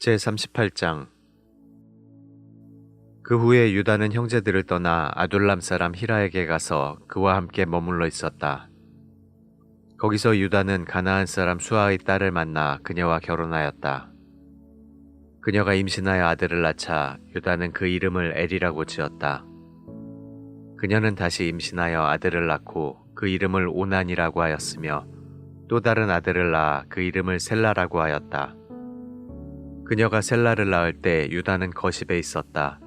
제38장. 그 후에 유다는 형제들을 떠나 아둘람 사람 히라에게 가서 그와 함께 머물러 있었다. 거기서 유다는 가나안 사람 수아의 딸을 만나 그녀와 결혼하였다. 그녀가 임신하여 아들을 낳자 유다는 그 이름을 엘이라고 지었다. 그녀는 다시 임신하여 아들을 낳고 그 이름을 오난이라고 하였으며 또 다른 아들을 낳아 그 이름을 셀라라고 하였다. 그녀가 셀라를 낳을 때 유다는 거십에 있었다.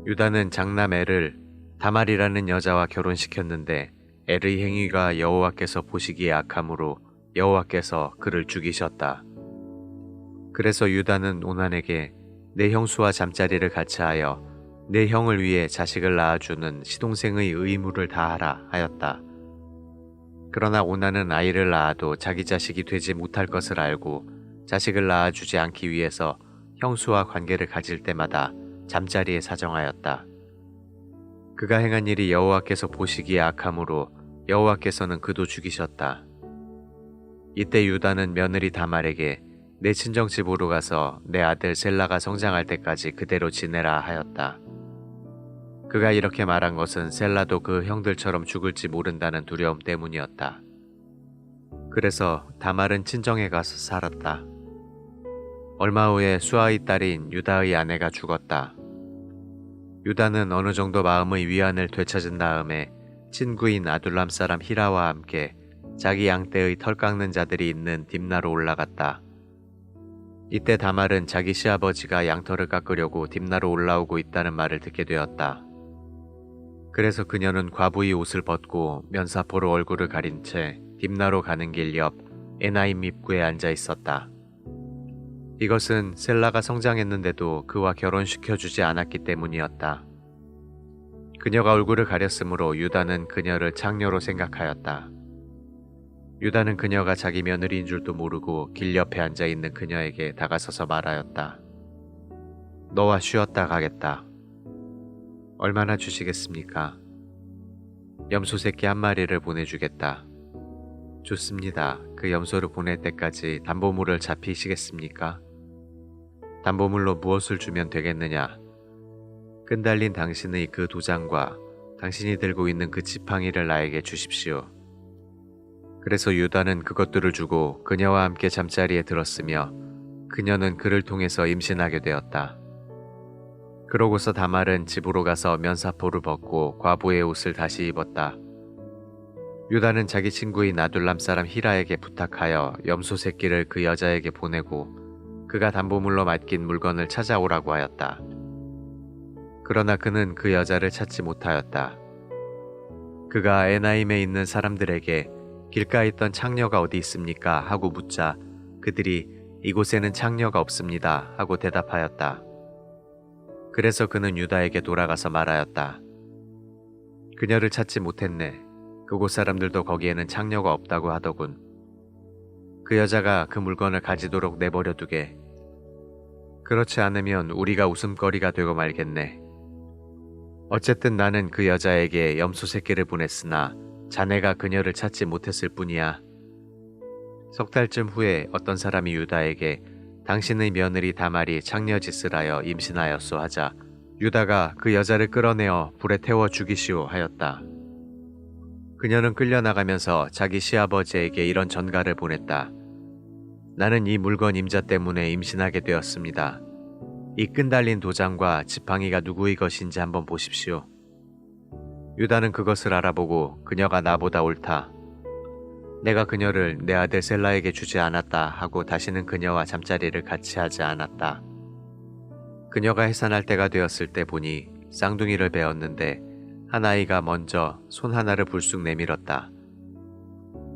유다는 장남 엘을 다말이라는 여자와 결혼시켰는데 엘의 행위가 여호와께서 보시기에 악함으로 여호와께서 그를 죽이셨다. 그래서 유다는 오난에게 내 형수와 잠자리를 같이 하여 내 형을 위해 자식을 낳아주는 시동생의 의무를 다하라 하였다. 그러나 오난은 아이를 낳아도 자기 자식이 되지 못할 것을 알고 자식을 낳아주지 않기 위해서 형수와 관계를 가질 때마다 잠자리에 사정하였다. 그가 행한 일이 여호와께서 보시기에 악함으로 여호와께서는 그도 죽이셨다. 이때 유다는 며느리 다말에게 내 친정집으로 가서 내 아들 셀라가 성장할 때까지 그대로 지내라 하였다. 그가 이렇게 말한 것은 셀라도 그 형들처럼 죽을지 모른다는 두려움 때문이었다. 그래서 다말은 친정에 가서 살았다. 얼마 후에 수아의 딸인 유다의 아내가 죽었다. 유다는 어느 정도 마음의 위안을 되찾은 다음에 친구인 아둘람 사람 히라와 함께 자기 양떼의 털 깎는 자들이 있는 딥나로 올라갔다. 이때 다말은 자기 시아버지가 양털을 깎으려고 딥나로 올라오고 있다는 말을 듣게 되었다. 그래서 그녀는 과부의 옷을 벗고 면사포로 얼굴을 가린 채 딥나로 가는 길 옆 에나임 입구에 앉아 있었다. 이것은 셀라가 성장했는데도 그와 결혼시켜주지 않았기 때문이었다. 그녀가 얼굴을 가렸으므로 유다는 그녀를 창녀로 생각하였다. 유다는 그녀가 자기 며느리인 줄도 모르고 길 옆에 앉아있는 그녀에게 다가서서 말하였다. 너와 쉬었다 가겠다. 얼마나 주시겠습니까? 염소 새끼 한 마리를 보내주겠다. 좋습니다. 그 염소를 보낼 때까지 담보물을 잡히시겠습니까? 담보물로 무엇을 주면 되겠느냐? 끈달린 당신의 그 도장과 당신이 들고 있는 그 지팡이를 나에게 주십시오. 그래서 유다는 그것들을 주고 그녀와 함께 잠자리에 들었으며 그녀는 그를 통해서 임신하게 되었다. 그러고서 다말은 집으로 가서 면사포를 벗고 과부의 옷을 다시 입었다. 유다는 자기 친구인 아둘람 사람 히라에게 부탁하여 염소 새끼를 그 여자에게 보내고 그가 담보물로 맡긴 물건을 찾아오라고 하였다. 그러나 그는 그 여자를 찾지 못하였다. 그가 에나임에 있는 사람들에게 길가에 있던 창녀가 어디 있습니까? 하고 묻자 그들이 이곳에는 창녀가 없습니다. 하고 대답하였다. 그래서 그는 유다에게 돌아가서 말하였다. 그녀를 찾지 못했네. 그곳 사람들도 거기에는 창녀가 없다고 하더군. 그 여자가 그 물건을 가지도록 내버려 두게. 그렇지 않으면 우리가 웃음거리가 되고 말겠네. 어쨌든 나는 그 여자에게 염소 새끼를 보냈으나 자네가 그녀를 찾지 못했을 뿐이야. 석 달쯤 후에 어떤 사람이 유다에게 당신의 며느리 다말이 창녀짓을 하여 임신하였소 하자 유다가 그 여자를 끌어내어 불에 태워 죽이시오 하였다. 그녀는 끌려나가면서 자기 시아버지에게 이런 전가를 보냈다. 나는 이 물건 임자 때문에 임신하게 되었습니다. 이 끈달린 도장과 지팡이가 누구의 것인지 한번 보십시오. 유다는 그것을 알아보고 그녀가 나보다 옳다. 내가 그녀를 내 아들 셀라에게 주지 않았다 하고 다시는 그녀와 잠자리를 같이 하지 않았다. 그녀가 해산할 때가 되었을 때 보니 쌍둥이를 베었는데 한 아이가 먼저 손 하나를 불쑥 내밀었다.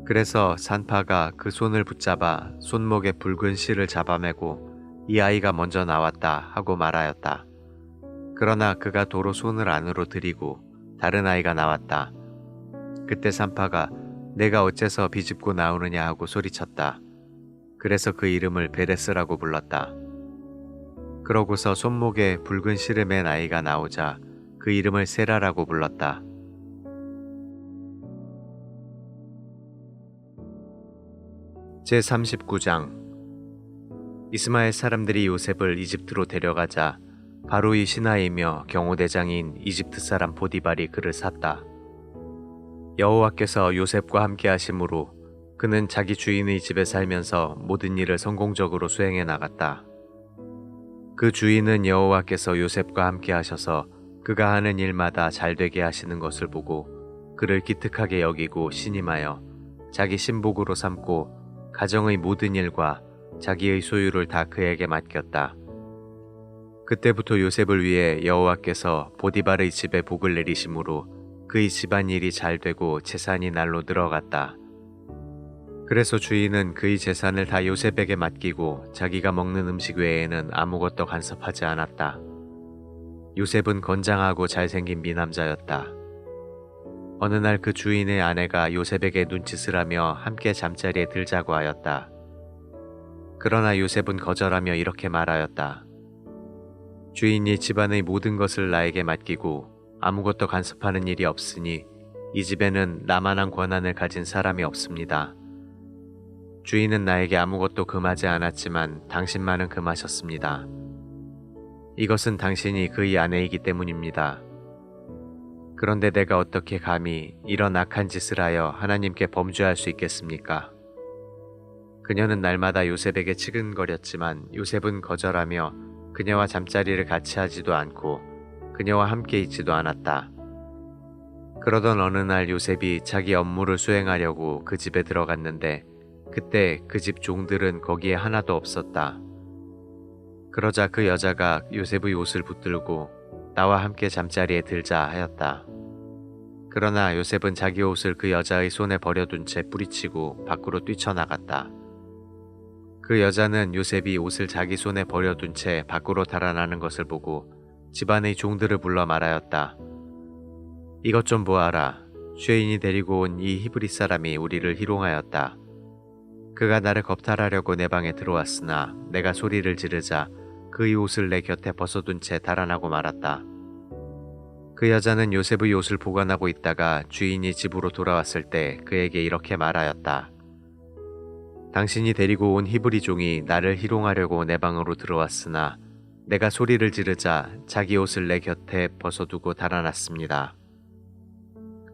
그래서 산파가 그 손을 붙잡아 손목에 붉은 실을 잡아매고 이 아이가 먼저 나왔다 하고 말하였다. 그러나 그가 도로 손을 안으로 들이고 다른 아이가 나왔다. 그때 산파가 내가 어째서 비집고 나오느냐 하고 소리쳤다. 그래서 그 이름을 베레스라고 불렀다. 그러고서 손목에 붉은 실을 맨 아이가 나오자 그 이름을 세라라고 불렀다. 제39장. 이스마엘 사람들이 요셉을 이집트로 데려가자 바로의 신하이며 경호대장인 이집트 사람 보디발이 그를 샀다. 여호와께서 요셉과 함께 하심으로 그는 자기 주인의 집에 살면서 모든 일을 성공적으로 수행해 나갔다. 그 주인은 여호와께서 요셉과 함께 하셔서 그가 하는 일마다 잘 되게 하시는 것을 보고 그를 기특하게 여기고 신임하여 자기 신복으로 삼고 가정의 모든 일과 자기의 소유를 다 그에게 맡겼다. 그때부터 요셉을 위해 여호와께서 보디발의 집에 복을 내리심으로 그의 집안일이 잘 되고 재산이 날로 늘어갔다. 그래서 주인은 그의 재산을 다 요셉에게 맡기고 자기가 먹는 음식 외에는 아무것도 간섭하지 않았다. 요셉은 건장하고 잘생긴 미남자였다. 어느 날 그 주인의 아내가 요셉에게 눈짓을 하며 함께 잠자리에 들자고 하였다. 그러나 요셉은 거절하며 이렇게 말하였다. 주인이 집안의 모든 것을 나에게 맡기고 아무것도 간섭하는 일이 없으니 이 집에는 나만한 권한을 가진 사람이 없습니다. 주인은 나에게 아무것도 금하지 않았지만 당신만은 금하셨습니다. 이것은 당신이 그의 아내이기 때문입니다. 그런데 내가 어떻게 감히 이런 악한 짓을 하여 하나님께 범죄할 수 있겠습니까? 그녀는 날마다 요셉에게 치근거렸지만 요셉은 거절하며 그녀와 잠자리를 같이 하지도 않고 그녀와 함께 있지도 않았다. 그러던 어느 날 요셉이 자기 업무를 수행하려고 그 집에 들어갔는데 그때 그 집 종들은 거기에 하나도 없었다. 그러자 그 여자가 요셉의 옷을 붙들고 나와 함께 잠자리에 들자 하였다. 그러나 요셉은 자기 옷을 그 여자의 손에 버려둔 채 뿌리치고 밖으로 뛰쳐나갔다. 그 여자는 요셉이 옷을 자기 손에 버려둔 채 밖으로 달아나는 것을 보고 집안의 종들을 불러 말하였다. 이것 좀 보아라. 쉐인이 데리고 온 이 히브리 사람이 우리를 희롱하였다. 그가 나를 겁탈하려고 내 방에 들어왔으나 내가 소리를 지르자 그의 옷을 내 곁에 벗어둔 채 달아나고 말았다. 그 여자는 요셉의 옷을 보관하고 있다가 주인이 집으로 돌아왔을 때 그에게 이렇게 말하였다. 당신이 데리고 온 히브리 종이 나를 희롱하려고 내 방으로 들어왔으나 내가 소리를 지르자 자기 옷을 내 곁에 벗어두고 달아났습니다.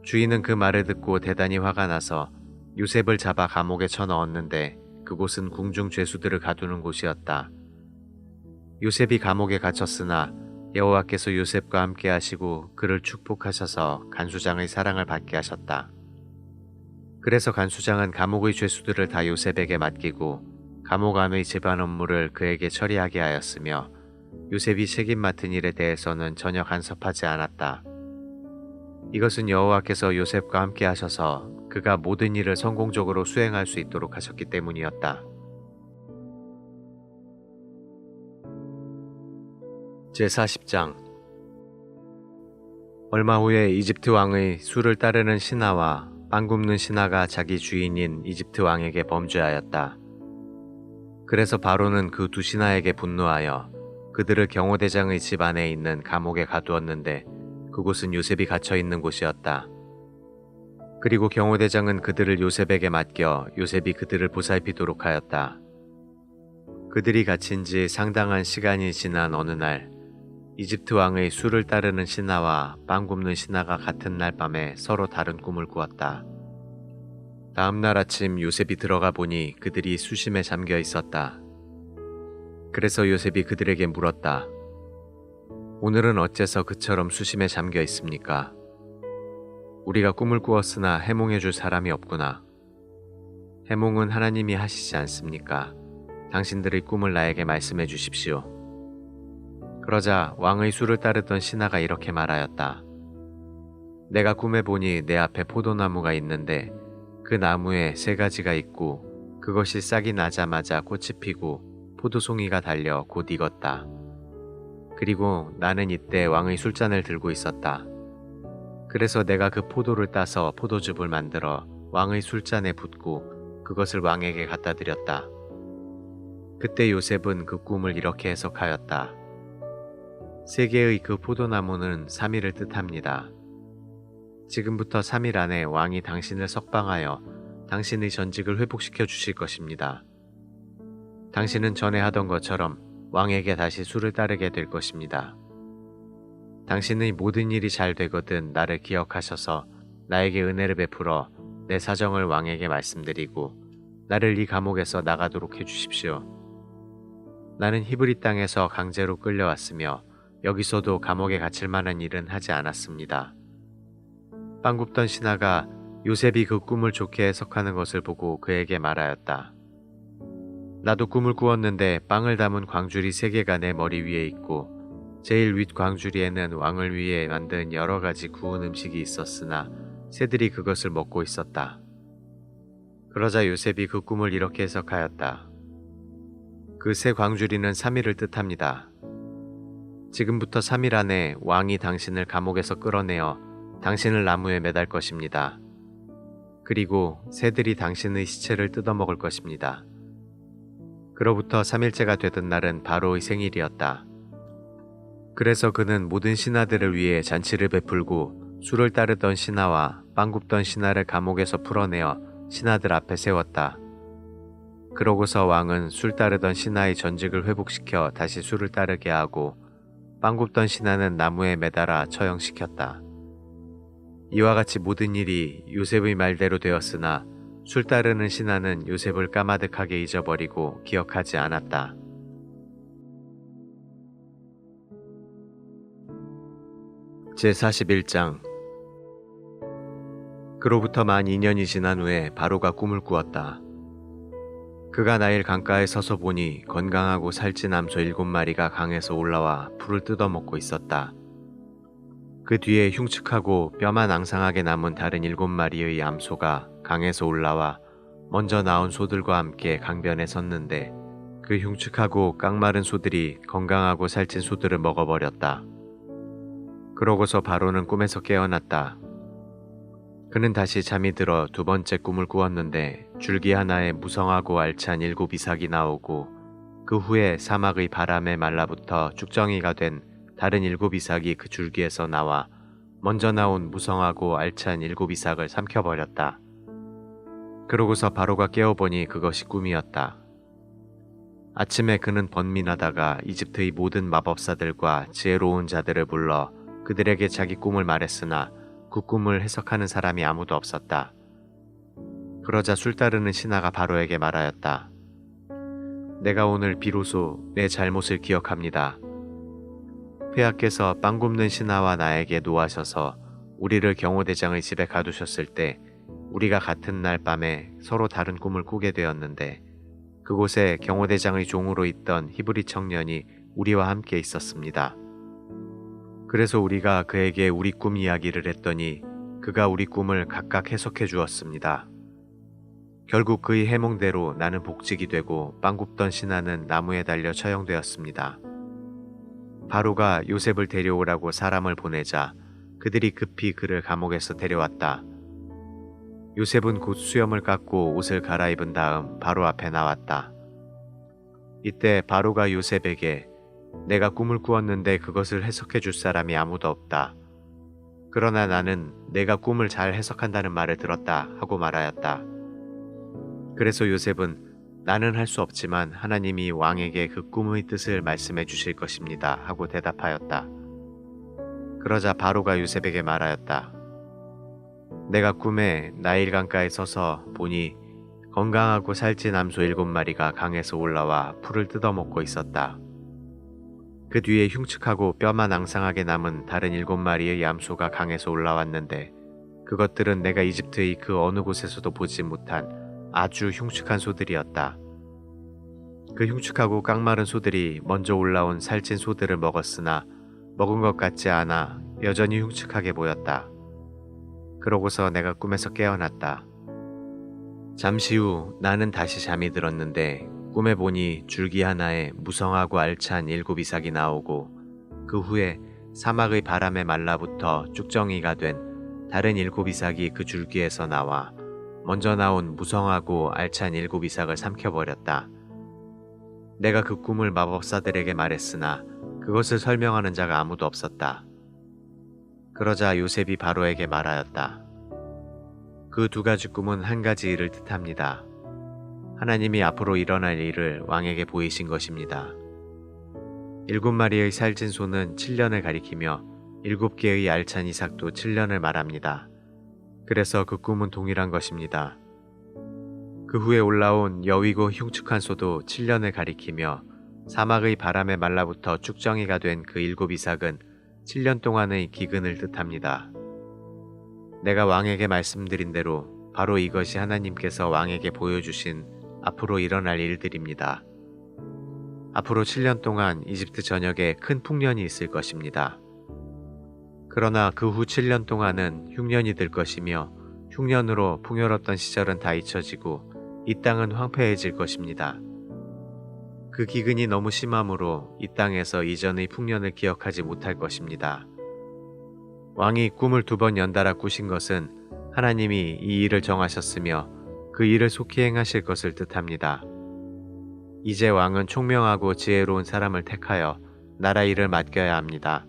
주인은 그 말을 듣고 대단히 화가 나서 요셉을 잡아 감옥에 쳐넣었는데 그곳은 궁중 죄수들을 가두는 곳이었다. 요셉이 감옥에 갇혔으나 여호와께서 요셉과 함께 하시고 그를 축복하셔서 간수장의 사랑을 받게 하셨다. 그래서 간수장은 감옥의 죄수들을 다 요셉에게 맡기고 감옥 안의 집안 업무를 그에게 처리하게 하였으며 요셉이 책임 맡은 일에 대해서는 전혀 간섭하지 않았다. 이것은 여호와께서 요셉과 함께 하셔서 그가 모든 일을 성공적으로 수행할 수 있도록 하셨기 때문이었다. 제40장 얼마 후에 이집트 왕의 수를 따르는 신하와 빵 굽는 신하가 자기 주인인 이집트 왕에게 범죄하였다. 그래서 바로는 그 두 신하에게 분노하여 그들을 경호대장의 집 안에 있는 감옥에 가두었는데 그곳은 요셉이 갇혀 있는 곳이었다. 그리고 경호대장은 그들을 요셉에게 맡겨 요셉이 그들을 보살피도록 하였다. 그들이 갇힌 지 상당한 시간이 지난 어느 날 이집트 왕의 수를 따르는 신하와 빵 굽는 신하가 같은 날 밤에 서로 다른 꿈을 꾸었다. 다음 날 아침 요셉이 들어가 보니 그들이 수심에 잠겨 있었다. 그래서 요셉이 그들에게 물었다. 오늘은 어째서 그처럼 수심에 잠겨 있습니까? 우리가 꿈을 꾸었으나 해몽해 줄 사람이 없구나. 해몽은 하나님이 하시지 않습니까? 당신들의 꿈을 나에게 말씀해 주십시오. 그러자 왕의 수를 따르던 신하가 이렇게 말하였다. 내가 꿈에 보니 내 앞에 포도나무가 있는데 그 나무에 3가지가 있고 그것이 싹이 나자마자 꽃이 피고 포도송이가 달려 곧 익었다. 그리고 나는 이때 왕의 술잔을 들고 있었다. 그래서 내가 그 포도를 따서 포도즙을 만들어 왕의 술잔에 붓고 그것을 왕에게 갖다 드렸다. 그때 요셉은 그 꿈을 이렇게 해석하였다. 3개의 그 포도나무는 3일을 뜻합니다. 지금부터 3일 안에 왕이 당신을 석방하여 당신의 전직을 회복시켜 주실 것입니다. 당신은 전에 하던 것처럼 왕에게 다시 수를 따르게 될 것입니다. 당신의 모든 일이 잘 되거든 나를 기억하셔서 나에게 은혜를 베풀어 내 사정을 왕에게 말씀드리고 나를 이 감옥에서 나가도록 해주십시오. 나는 히브리 땅에서 강제로 끌려왔으며 여기서도 감옥에 갇힐 만한 일은 하지 않았습니다. 빵 굽던 신하가 요셉이 그 꿈을 좋게 해석하는 것을 보고 그에게 말하였다. 나도 꿈을 꾸었는데 빵을 담은 광주리 3개가 내 머리 위에 있고 제일 윗 광주리에는 왕을 위해 만든 여러 가지 구운 음식이 있었으나 새들이 그것을 먹고 있었다. 그러자 요셉이 그 꿈을 이렇게 해석하였다. 그 새 광주리는 3일을 뜻합니다. 지금부터 3일 안에 왕이 당신을 감옥에서 끌어내어 당신을 나무에 매달 것입니다. 그리고 새들이 당신의 시체를 뜯어먹을 것입니다. 그로부터 3일째가 되던 날은 바로의 생일이었다. 그래서 그는 모든 신하들을 위해 잔치를 베풀고 술을 따르던 신하와 빵 굽던 신하를 감옥에서 풀어내어 신하들 앞에 세웠다. 그러고서 왕은 술 따르던 신하의 전직을 회복시켜 다시 술을 따르게 하고 빵 굽던 신하는 나무에 매달아 처형시켰다. 이와 같이 모든 일이 요셉의 말대로 되었으나 술 따르는 신하는 요셉을 까마득하게 잊어버리고 기억하지 않았다. 제41장. 그로부터 만 2년이 지난 후에 바로가 꿈을 꾸었다. 그가 나일 강가에 서서 보니 건강하고 살찐 암소 7마리가 강에서 올라와 풀을 뜯어먹고 있었다. 그 뒤에 흉측하고 뼈만 앙상하게 남은 다른 7마리의 암소가 강에서 올라와 먼저 나온 소들과 함께 강변에 섰는데 그 흉측하고 깡마른 소들이 건강하고 살찐 소들을 먹어버렸다. 그러고서 바로는 꿈에서 깨어났다. 그는 다시 잠이 들어 2번째 꿈을 꾸었는데 줄기 하나에 무성하고 알찬 7 이삭이 나오고 그 후에 사막의 바람에 말라붙어 쭉정이가 된 다른 7 이삭이 그 줄기에서 나와 먼저 나온 무성하고 알찬 7 이삭을 삼켜버렸다. 그러고서 바로가 깨어보니 그것이 꿈이었다. 아침에 그는 번민하다가 이집트의 모든 마법사들과 지혜로운 자들을 불러 그들에게 자기 꿈을 말했으나 그 꿈을 해석하는 사람이 아무도 없었다. 그러자 술 따르는 신하가 바로에게 말하였다. 내가 오늘 비로소 내 잘못을 기억합니다. 폐하께서 빵 굽는 신하와 나에게 노하셔서 우리를 경호대장의 집에 가두셨을 때 우리가 같은 날 밤에 서로 다른 꿈을 꾸게 되었는데 그곳에 경호대장의 종으로 있던 히브리 청년이 우리와 함께 있었습니다. 그래서 우리가 그에게 우리 꿈 이야기를 했더니 그가 우리 꿈을 각각 해석해 주었습니다. 결국 그의 해몽대로 나는 복직이 되고 빵 굽던 신하는 나무에 달려 처형되었습니다. 바로가 요셉을 데려오라고 사람을 보내자 그들이 급히 그를 감옥에서 데려왔다. 요셉은 곧 수염을 깎고 옷을 갈아입은 다음 바로 앞에 나왔다. 이때 바로가 요셉에게 내가 꿈을 꾸었는데 그것을 해석해 줄 사람이 아무도 없다. 그러나 나는 내가 꿈을 잘 해석한다는 말을 들었다 하고 말하였다. 그래서 요셉은 나는 할 수 없지만 하나님이 왕에게 그 꿈의 뜻을 말씀해 주실 것입니다 하고 대답하였다. 그러자 바로가 요셉에게 말하였다. 내가 꿈에 나일 강가에 서서 보니 건강하고 살찐 암소 7마리가 강에서 올라와 풀을 뜯어먹고 있었다. 그 뒤에 흉측하고 뼈만 앙상하게 남은 다른 7마리의 암소가 강에서 올라왔는데 그것들은 내가 이집트의 그 어느 곳에서도 보지 못한 아주 흉측한 소들이었다. 그 흉측하고 깡마른 소들이 먼저 올라온 살찐 소들을 먹었으나 먹은 것 같지 않아 여전히 흉측하게 보였다. 그러고서 내가 꿈에서 깨어났다. 잠시 후 나는 다시 잠이 들었는데 꿈에 보니 줄기 하나에 무성하고 알찬 7 이삭이 나오고 그 후에 사막의 바람에 말라붙어 쭉정이가 된 다른 7 이삭이 그 줄기에서 나와 먼저 나온 무성하고 알찬 7 이삭을 삼켜버렸다. 내가 그 꿈을 마법사들에게 말했으나 그것을 설명하는 자가 아무도 없었다. 그러자 요셉이 바로에게 말하였다. 그 2가지 꿈은 한 가지 일을 뜻합니다. 하나님이 앞으로 일어날 일을 왕에게 보이신 것입니다. 7마리의 살찐 소는 7년을 가리키며 7개의 알찬 이삭도 7년을 말합니다. 그래서 그 꿈은 동일한 것입니다. 그 후에 올라온 여위고 흉측한 소도 7년을 가리키며 사막의 바람에 말라붙어 쭉정이가 된 그 7 이삭은 7년 동안의 기근을 뜻합니다. 내가 왕에게 말씀드린 대로 바로 이것이 하나님께서 왕에게 보여주신 앞으로 일어날 일들입니다. 앞으로 7년 동안 이집트 전역에 큰 풍년이 있을 것입니다. 그러나 그 후 7년 동안은 흉년이 될 것이며 흉년으로 풍요롭던 시절은 다 잊혀지고 이 땅은 황폐해질 것입니다. 그 기근이 너무 심함으로 이 땅에서 이전의 풍년을 기억하지 못할 것입니다. 왕이 꿈을 2번 연달아 꾸신 것은 하나님이 이 일을 정하셨으며 그 일을 속히 행하실 것을 뜻합니다. 이제 왕은 총명하고 지혜로운 사람을 택하여 나라 일을 맡겨야 합니다.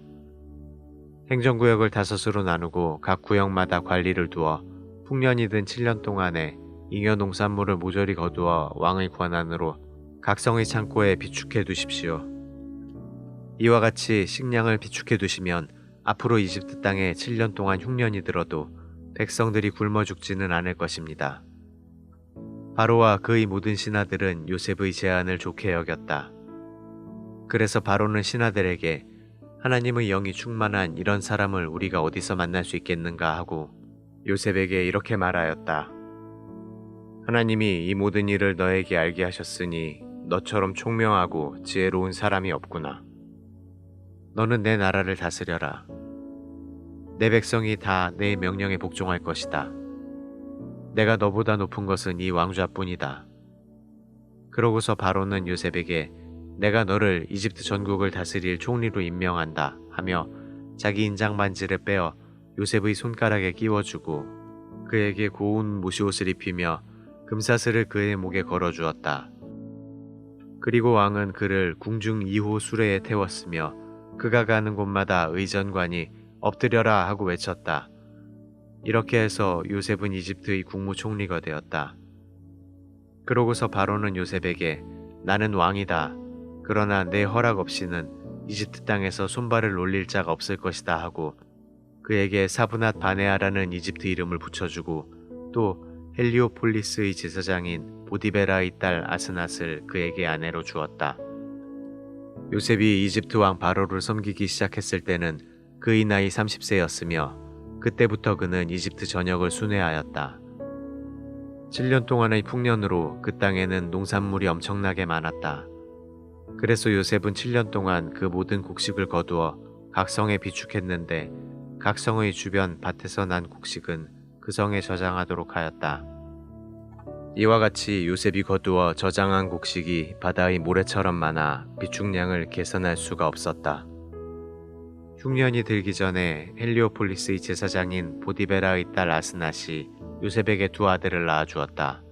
행정구역을 5으로 나누고 각 구역마다 관리를 두어 풍년이 든 7년 동안에 잉여 농산물을 모조리 거두어 왕의 권한으로 각성의 창고에 비축해 두십시오. 이와 같이 식량을 비축해 두시면 앞으로 이집트 땅에 7년 동안 흉년이 들어도 백성들이 굶어 죽지는 않을 것입니다. 바로와 그의 모든 신하들은 요셉의 제안을 좋게 여겼다. 그래서 바로는 신하들에게 하나님의 영이 충만한 이런 사람을 우리가 어디서 만날 수 있겠는가 하고 요셉에게 이렇게 말하였다. 하나님이 이 모든 일을 너에게 알게 하셨으니 너처럼 총명하고 지혜로운 사람이 없구나. 너는 내 나라를 다스려라. 내 백성이 다 내 명령에 복종할 것이다. 내가 너보다 높은 것은 이 왕좌뿐이다. 그러고서 바로는 요셉에게 내가 너를 이집트 전국을 다스릴 총리로 임명한다 하며 자기 인장 반지를 빼어 요셉의 손가락에 끼워주고 그에게 고운 모시옷을 입히며 금사슬을 그의 목에 걸어주었다. 그리고 왕은 그를 궁중 2호 수레에 태웠으며 그가 가는 곳마다 의전관이 엎드려라 하고 외쳤다. 이렇게 해서 요셉은 이집트의 국무총리가 되었다. 그러고서 바로는 요셉에게 나는 왕이다. 그러나 내 허락 없이는 이집트 땅에서 손발을 올릴 자가 없을 것이다 하고 그에게 사브낫 바네아라는 이집트 이름을 붙여주고 또 헬리오폴리스의 제사장인 보디베라의 딸 아스낫을 그에게 아내로 주었다. 요셉이 이집트 왕 바로를 섬기기 시작했을 때는 그의 나이 30세였으며 그때부터 그는 이집트 전역을 순회하였다. 7년 동안의 풍년으로 그 땅에는 농산물이 엄청나게 많았다. 그래서 요셉은 7년 동안 그 모든 곡식을 거두어 각성에 비축했는데 각성의 주변 밭에서 난 곡식은 그 성에 저장하도록 하였다. 이와 같이 요셉이 거두어 저장한 곡식이 바다의 모래처럼 많아 비축량을 계산할 수가 없었다. 흉년이 들기 전에 헬리오폴리스의 제사장인 보디베라의 딸 아스낫이 요셉에게 2 아들을 낳아주었다.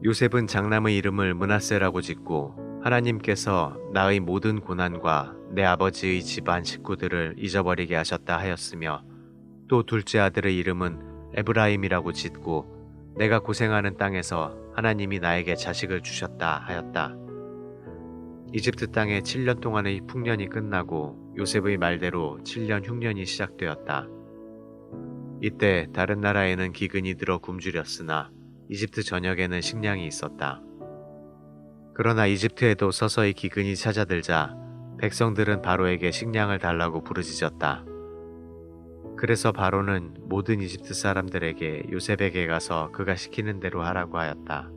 요셉은 장남의 이름을 므낫세라고 짓고 하나님께서 나의 모든 고난과 내 아버지의 집안 식구들을 잊어버리게 하셨다 하였으며 또 둘째 아들의 이름은 에브라임이라고 짓고 내가 고생하는 땅에서 하나님이 나에게 자식을 주셨다 하였다. 이집트 땅에 7년 동안의 풍년이 끝나고 요셉의 말대로 7년 흉년이 시작되었다. 이때 다른 나라에는 기근이 들어 굶주렸으나 이집트 전역에는 식량이 있었다. 그러나 이집트에도 서서히 기근이 찾아들자 백성들은 바로에게 식량을 달라고 부르짖었다. 그래서 바로는 모든 이집트 사람들에게 요셉에게 가서 그가 시키는 대로 하라고 하였다.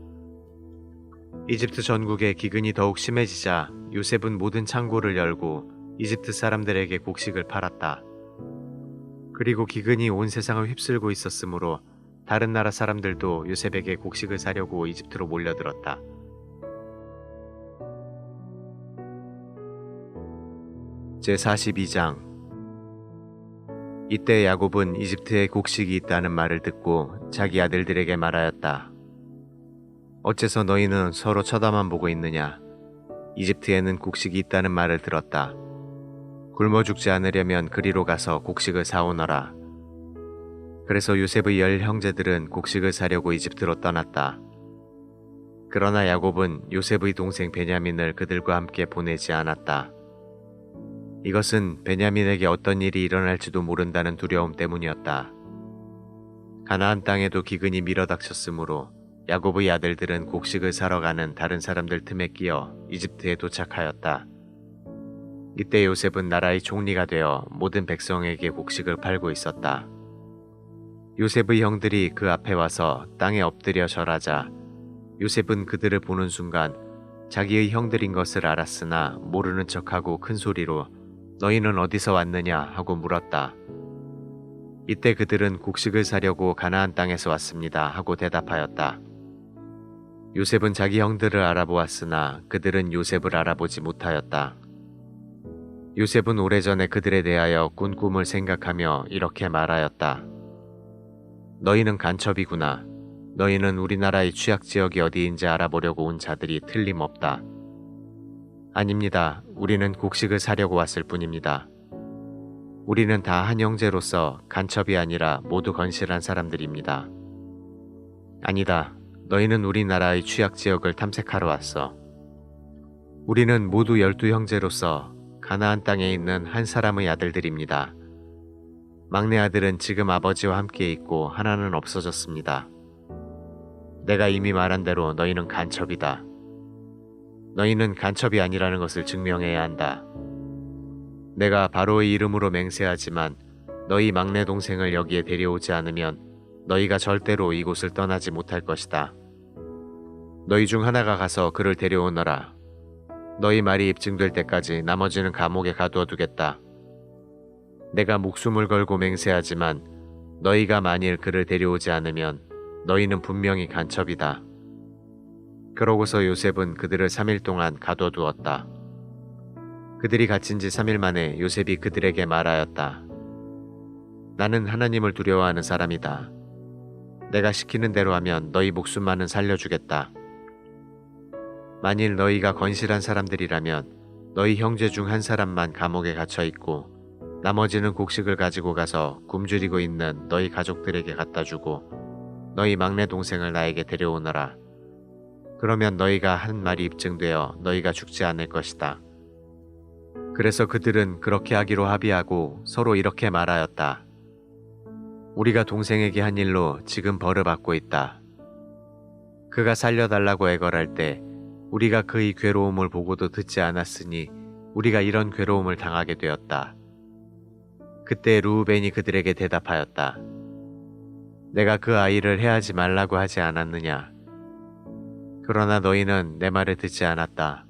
이집트 전국에 기근이 더욱 심해지자 요셉은 모든 창고를 열고 이집트 사람들에게 곡식을 팔았다. 그리고 기근이 온 세상을 휩쓸고 있었으므로 다른 나라 사람들도 요셉에게 곡식을 사려고 이집트로 몰려들었다. 제42장 이때 야곱은 이집트에 곡식이 있다는 말을 듣고 자기 아들들에게 말하였다. 어째서 너희는 서로 쳐다만 보고 있느냐? 이집트에는 곡식이 있다는 말을 들었다. 굶어 죽지 않으려면 그리로 가서 곡식을 사오너라. 그래서 요셉의 10 형제들은 곡식을 사려고 이집트로 떠났다. 그러나 야곱은 요셉의 동생 베냐민을 그들과 함께 보내지 않았다. 이것은 베냐민에게 어떤 일이 일어날지도 모른다는 두려움 때문이었다. 가나안 땅에도 기근이 밀어닥쳤으므로 야곱의 아들들은 곡식을 사러 가는 다른 사람들 틈에 끼어 이집트에 도착하였다. 이때 요셉은 나라의 총리가 되어 모든 백성에게 곡식을 팔고 있었다. 요셉의 형들이 그 앞에 와서 땅에 엎드려 절하자 요셉은 그들을 보는 순간 자기의 형들인 것을 알았으나 모르는 척하고 큰 소리로 너희는 어디서 왔느냐 하고 물었다. 이때 그들은 곡식을 사려고 가나안 땅에서 왔습니다 하고 대답하였다. 요셉은 자기 형들을 알아보았으나 그들은 요셉을 알아보지 못하였다. 요셉은 오래전에 그들에 대하여 꾼 꿈을 생각하며 이렇게 말하였다. 너희는 간첩이구나. 너희는 우리나라의 취약지역이 어디인지 알아보려고 온 자들이 틀림없다. 아닙니다. 우리는 곡식을 사려고 왔을 뿐입니다. 우리는 다 한 형제로서 간첩이 아니라 모두 건실한 사람들입니다. 아니다. 너희는 우리나라의 취약지역을 탐색하러 왔어. 우리는 모두 12형제로서 가나안 땅에 있는 한 사람의 아들들입니다. 막내 아들은 지금 아버지와 함께 있고 하나는 없어졌습니다. 내가 이미 말한 대로 너희는 간첩이다. 너희는 간첩이 아니라는 것을 증명해야 한다. 내가 바로의 이름으로 맹세하지만 너희 막내 동생을 여기에 데려오지 않으면 너희가 절대로 이곳을 떠나지 못할 것이다. 너희 중 하나가 가서 그를 데려오너라. 너희 말이 입증될 때까지 나머지는 감옥에 가두어 두겠다. 내가 목숨을 걸고 맹세하지만 너희가 만일 그를 데려오지 않으면 너희는 분명히 간첩이다. 그러고서 요셉은 그들을 3일 동안 가둬 두었다. 그들이 갇힌 지 3일 만에 요셉이 그들에게 말하였다. 나는 하나님을 두려워하는 사람이다. 내가 시키는 대로 하면 너희 목숨만은 살려주겠다. 만일 너희가 건실한 사람들이라면 너희 형제 중 한 사람만 감옥에 갇혀 있고 나머지는 곡식을 가지고 가서 굶주리고 있는 너희 가족들에게 갖다 주고 너희 막내 동생을 나에게 데려오너라. 그러면 너희가 한 말이 입증되어 너희가 죽지 않을 것이다. 그래서 그들은 그렇게 하기로 합의하고 서로 이렇게 말하였다. 우리가 동생에게 한 일로 지금 벌을 받고 있다. 그가 살려달라고 애걸할 때 우리가 그의 괴로움을 보고도 듣지 않았으니 우리가 이런 괴로움을 당하게 되었다. 그때 르우벤이 그들에게 대답하였다. 내가 그 아이를 해하지 말라고 하지 않았느냐? 그러나 너희는 내 말을 듣지 않았다.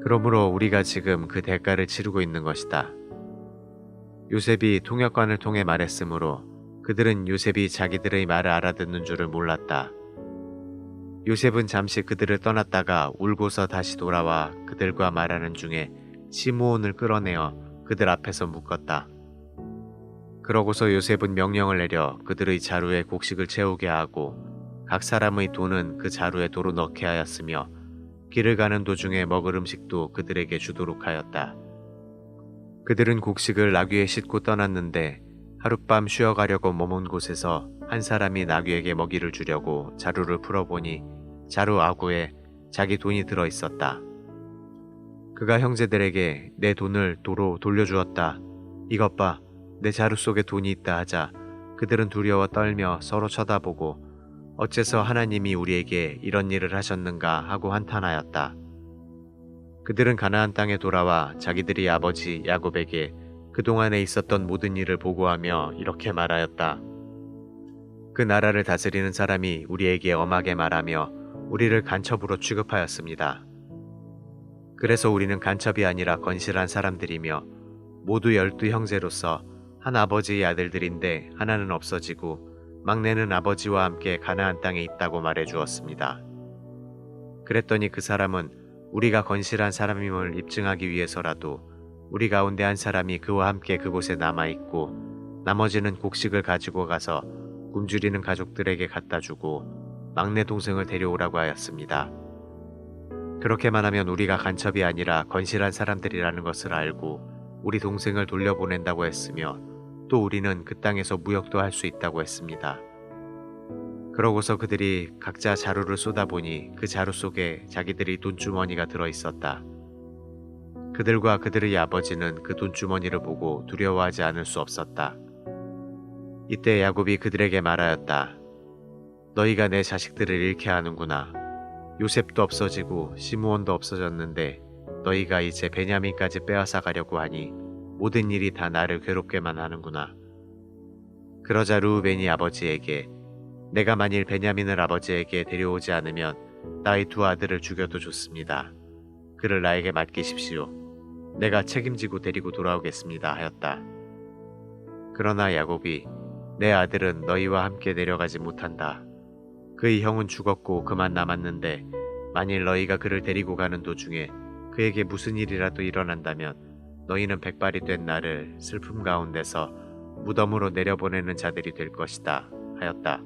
그러므로 우리가 지금 그 대가를 치르고 있는 것이다. 요셉이 통역관을 통해 말했으므로 그들은 요셉이 자기들의 말을 알아듣는 줄을 몰랐다. 요셉은 잠시 그들을 떠났다가 울고서 다시 돌아와 그들과 말하는 중에 시므온을 끌어내어 그들 앞에서 묶었다. 그러고서 요셉은 명령을 내려 그들의 자루에 곡식을 채우게 하고 각 사람의 돈은 그 자루에 도로 넣게 하였으며 길을 가는 도중에 먹을 음식도 그들에게 주도록 하였다. 그들은 곡식을 나귀에 싣고 떠났는데 하룻밤 쉬어가려고 머문 곳에서 한 사람이 나귀에게 먹이를 주려고 자루를 풀어보니 자루 아구에 자기 돈이 들어 있었다. 그가 형제들에게 내 돈을 도로 돌려주었다. 이것 봐, 내 자루 속에 돈이 있다 하자 그들은 두려워 떨며 서로 쳐다보고 어째서 하나님이 우리에게 이런 일을 하셨는가 하고 한탄하였다. 그들은 가나안 땅에 돌아와 자기들이 아버지 야곱에게 그동안에 있었던 모든 일을 보고하며 이렇게 말하였다. 그 나라를 다스리는 사람이 우리에게 엄하게 말하며 우리를 간첩으로 취급하였습니다. 그래서 우리는 간첩이 아니라 건실한 사람들이며 모두 12형제로서 한 아버지의 아들들인데 하나는 없어지고 막내는 아버지와 함께 가나안 땅에 있다고 말해 주었습니다. 그랬더니 그 사람은 우리가 건실한 사람임을 입증하기 위해서라도 우리 가운데 한 사람이 그와 함께 그곳에 남아있고 나머지는 곡식을 가지고 가서 굶주리는 가족들에게 갖다 주고 막내 동생을 데려오라고 하였습니다. 그렇게만 하면 우리가 간첩이 아니라 건실한 사람들이라는 것을 알고 우리 동생을 돌려보낸다고 했으며 또 우리는 그 땅에서 무역도 할 수 있다고 했습니다. 그러고서 그들이 각자 자루를 쏟아보니 그 자루 속에 자기들이 돈주머니가 들어있었다. 그들과 그들의 아버지는 그 돈주머니를 보고 두려워하지 않을 수 없었다. 이때 야곱이 그들에게 말하였다. 너희가 내 자식들을 잃게 하는구나. 요셉도 없어지고 시므온도 없어졌는데 너희가 이제 베냐민까지 빼앗아 가려고 하니 모든 일이 다 나를 괴롭게만 하는구나. 그러자 르우벤이 아버지에게 내가 만일 베냐민을 아버지에게 데려오지 않으면 나의 두 아들을 죽여도 좋습니다. 그를 나에게 맡기십시오. 내가 책임지고 데리고 돌아오겠습니다 하였다. 그러나 야곱이 내 아들은 너희와 함께 내려가지 못한다. 그의 형은 죽었고 그만 남았는데 만일 너희가 그를 데리고 가는 도중에 그에게 무슨 일이라도 일어난다면 너희는 백발이 된 나를 슬픔 가운데서 무덤으로 내려보내는 자들이 될 것이다 하였다.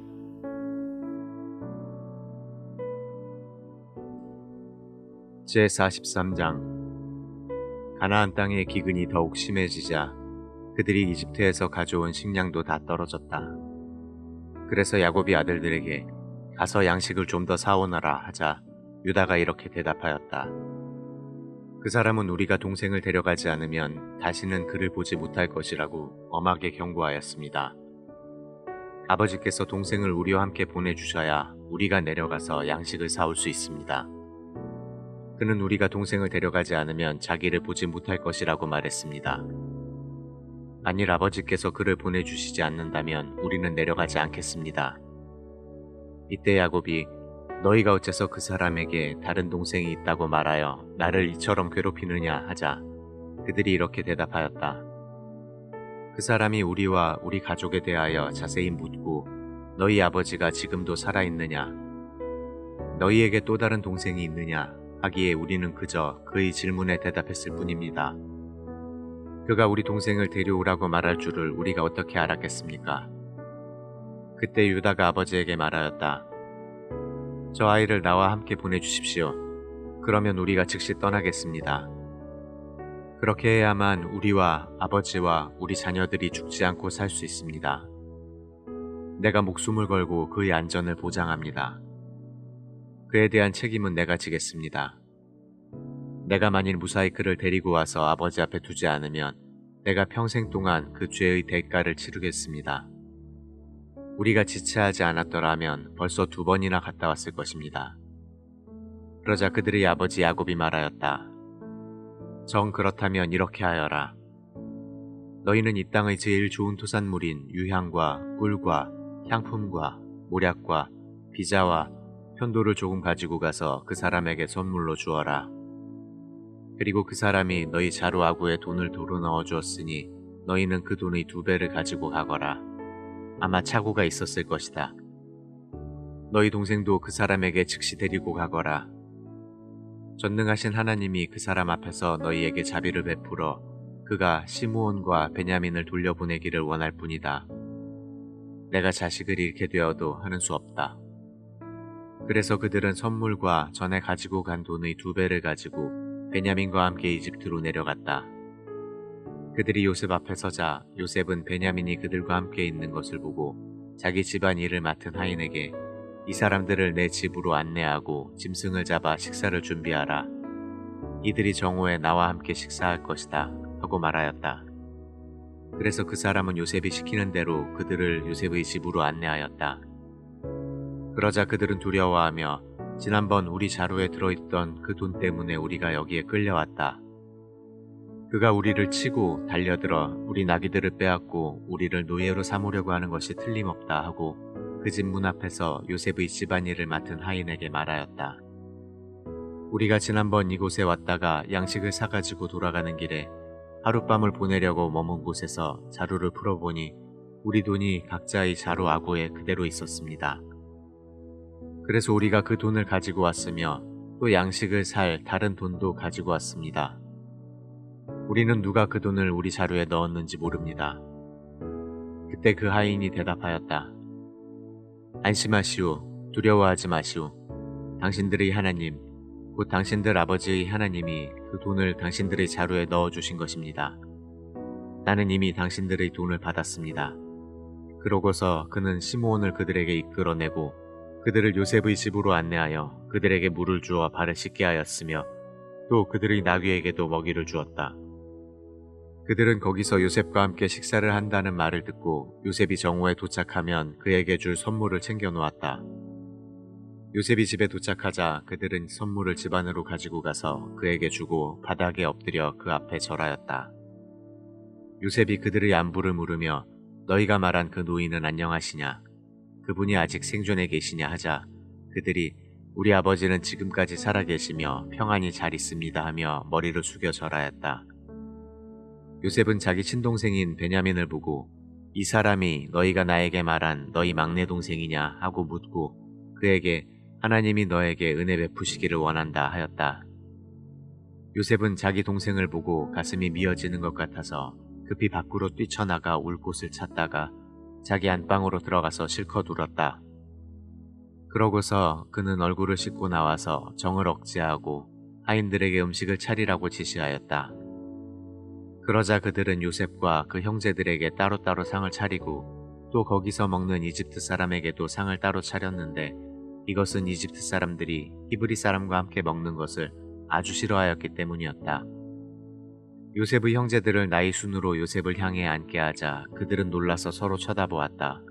제43장 가나안 땅의 기근이 더욱 심해지자 그들이 이집트에서 가져온 식량도 다 떨어졌다. 그래서 야곱이 아들들에게 가서 양식을 좀 더 사오너라 하자 유다가 이렇게 대답하였다. 그 사람은 우리가 동생을 데려가지 않으면 다시는 그를 보지 못할 것이라고 엄하게 경고하였습니다. 아버지께서 동생을 우리와 함께 보내주셔야 우리가 내려가서 양식을 사올 수 있습니다. 그는 우리가 동생을 데려가지 않으면 자기를 보지 못할 것이라고 말했습니다. 만일 아버지께서 그를 보내주시지 않는다면 우리는 내려가지 않겠습니다. 이때 야곱이 너희가 어째서 그 사람에게 다른 동생이 있다고 말하여 나를 이처럼 괴롭히느냐 하자 그들이 이렇게 대답하였다. 그 사람이 우리와 우리 가족에 대하여 자세히 묻고 너희 아버지가 지금도 살아있느냐 너희에게 또 다른 동생이 있느냐 하기에 우리는 그저 그의 질문에 대답했을 뿐입니다. 그가 우리 동생을 데려오라고 말할 줄을 우리가 어떻게 알았겠습니까? 그때 유다가 아버지에게 말하였다. 저 아이를 나와 함께 보내주십시오. 그러면 우리가 즉시 떠나겠습니다. 그렇게 해야만 우리와 아버지와 우리 자녀들이 죽지 않고 살 수 있습니다. 내가 목숨을 걸고 그의 안전을 보장합니다. 그에 대한 책임은 내가 지겠습니다. 내가 만일 무사히 그를 데리고 와서 아버지 앞에 두지 않으면 내가 평생 동안 그 죄의 대가를 치르겠습니다. 우리가 지체하지 않았더라면 벌써 2번이나 갔다 왔을 것입니다. 그러자 그들의 아버지 야곱이 말하였다. 정 그렇다면 이렇게 하여라. 너희는 이 땅의 제일 좋은 토산물인 유향과 꿀과 향품과 모략과 비자와 편도를 조금 가지고 가서 그 사람에게 선물로 주어라. 그리고 그 사람이 너희 자루 아구에 돈을 도로 넣어 주었으니 너희는 그 돈의 2배를 가지고 가거라. 아마 착오가 있었을 것이다. 너희 동생도 그 사람에게 즉시 데리고 가거라. 전능하신 하나님이 그 사람 앞에서 너희에게 자비를 베풀어 그가 시므온과 베냐민을 돌려보내기를 원할 뿐이다. 내가 자식을 잃게 되어도 하는 수 없다. 그래서 그들은 선물과 전에 가지고 간 돈의 2배를 가지고 베냐민과 함께 이집트로 내려갔다. 그들이 요셉 앞에 서자 요셉은 베냐민이 그들과 함께 있는 것을 보고 자기 집안 일을 맡은 하인에게 이 사람들을 내 집으로 안내하고 짐승을 잡아 식사를 준비하라. 이들이 정오에 나와 함께 식사할 것이다 하고 말하였다. 그래서 그 사람은 요셉이 시키는 대로 그들을 요셉의 집으로 안내하였다. 그러자 그들은 두려워하며 지난번 우리 자루에 들어있던 그 돈 때문에 우리가 여기에 끌려왔다. 그가 우리를 치고 달려들어 우리 나귀들을 빼앗고 우리를 노예로 삼으려고 하는 것이 틀림없다 하고 그 집 문 앞에서 요셉의 집안일을 맡은 하인에게 말하였다. 우리가 지난번 이곳에 왔다가 양식을 사가지고 돌아가는 길에 하룻밤을 보내려고 머문 곳에서 자루를 풀어보니 우리 돈이 각자의 자루 아구에 그대로 있었습니다. 그래서 우리가 그 돈을 가지고 왔으며 또 양식을 살 다른 돈도 가지고 왔습니다. 우리는 누가 그 돈을 우리 자루에 넣었는지 모릅니다. 그때 그 하인이 대답하였다. 안심하시오. 두려워하지 마시오. 당신들의 하나님, 곧 당신들 아버지의 하나님이 그 돈을 당신들의 자루에 넣어주신 것입니다. 나는 이미 당신들의 돈을 받았습니다. 그러고서 그는 시므온을 그들에게 이끌어내고 그들을 요셉의 집으로 안내하여 그들에게 물을 주어 발을 씻게 하였으며 또 그들의 나귀에게도 먹이를 주었다. 그들은 거기서 요셉과 함께 식사를 한다는 말을 듣고 요셉이 정오에 도착하면 그에게 줄 선물을 챙겨 놓았다. 요셉이 집에 도착하자 그들은 선물을 집 안으로 가지고 가서 그에게 주고 바닥에 엎드려 그 앞에 절하였다. 요셉이 그들의 안부를 물으며 너희가 말한 그 노인은 안녕하시냐? 그분이 아직 생존해 계시냐 하자 그들이 우리 아버지는 지금까지 살아계시며 평안히 잘 있습니다 하며 머리를 숙여 절하였다. 요셉은 자기 친동생인 베냐민을 보고 이 사람이 너희가 나에게 말한 너희 막내 동생이냐 하고 묻고 그에게 하나님이 너에게 은혜 베푸시기를 원한다 하였다. 요셉은 자기 동생을 보고 가슴이 미어지는 것 같아서 급히 밖으로 뛰쳐나가 울 곳을 찾다가 자기 안방으로 들어가서 실컷 울었다. 그러고서 그는 얼굴을 씻고 나와서 정을 억제하고 하인들에게 음식을 차리라고 지시하였다. 그러자 그들은 요셉과 그 형제들에게 따로따로 상을 차리고 또 거기서 먹는 이집트 사람에게도 상을 따로 차렸는데 이것은 이집트 사람들이 히브리 사람과 함께 먹는 것을 아주 싫어하였기 때문이었다. 요셉의 형제들을 나이 순으로 요셉을 향해 앉게 하자 그들은 놀라서 서로 쳐다보았다.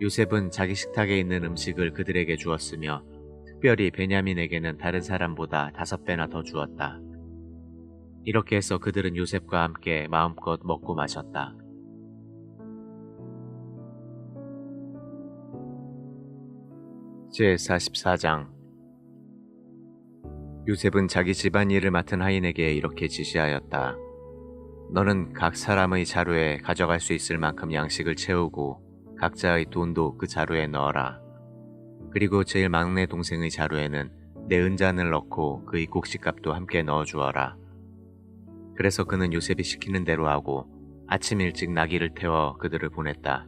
요셉은 자기 식탁에 있는 음식을 그들에게 주었으며 특별히 베냐민에게는 다른 사람보다 5배나 더 주었다. 이렇게 해서 그들은 요셉과 함께 마음껏 먹고 마셨다. 제44장 요셉은 자기 집안일을 맡은 하인에게 이렇게 지시하였다. 너는 각 사람의 자루에 가져갈 수 있을 만큼 양식을 채우고 각자의 돈도 그 자루에 넣어라. 그리고 제일 막내 동생의 자루에는 내 은잔을 넣고 그의 곡식값도 함께 넣어주어라. 그래서 그는 요셉이 시키는 대로 하고 아침 일찍 나귀를 태워 그들을 보냈다.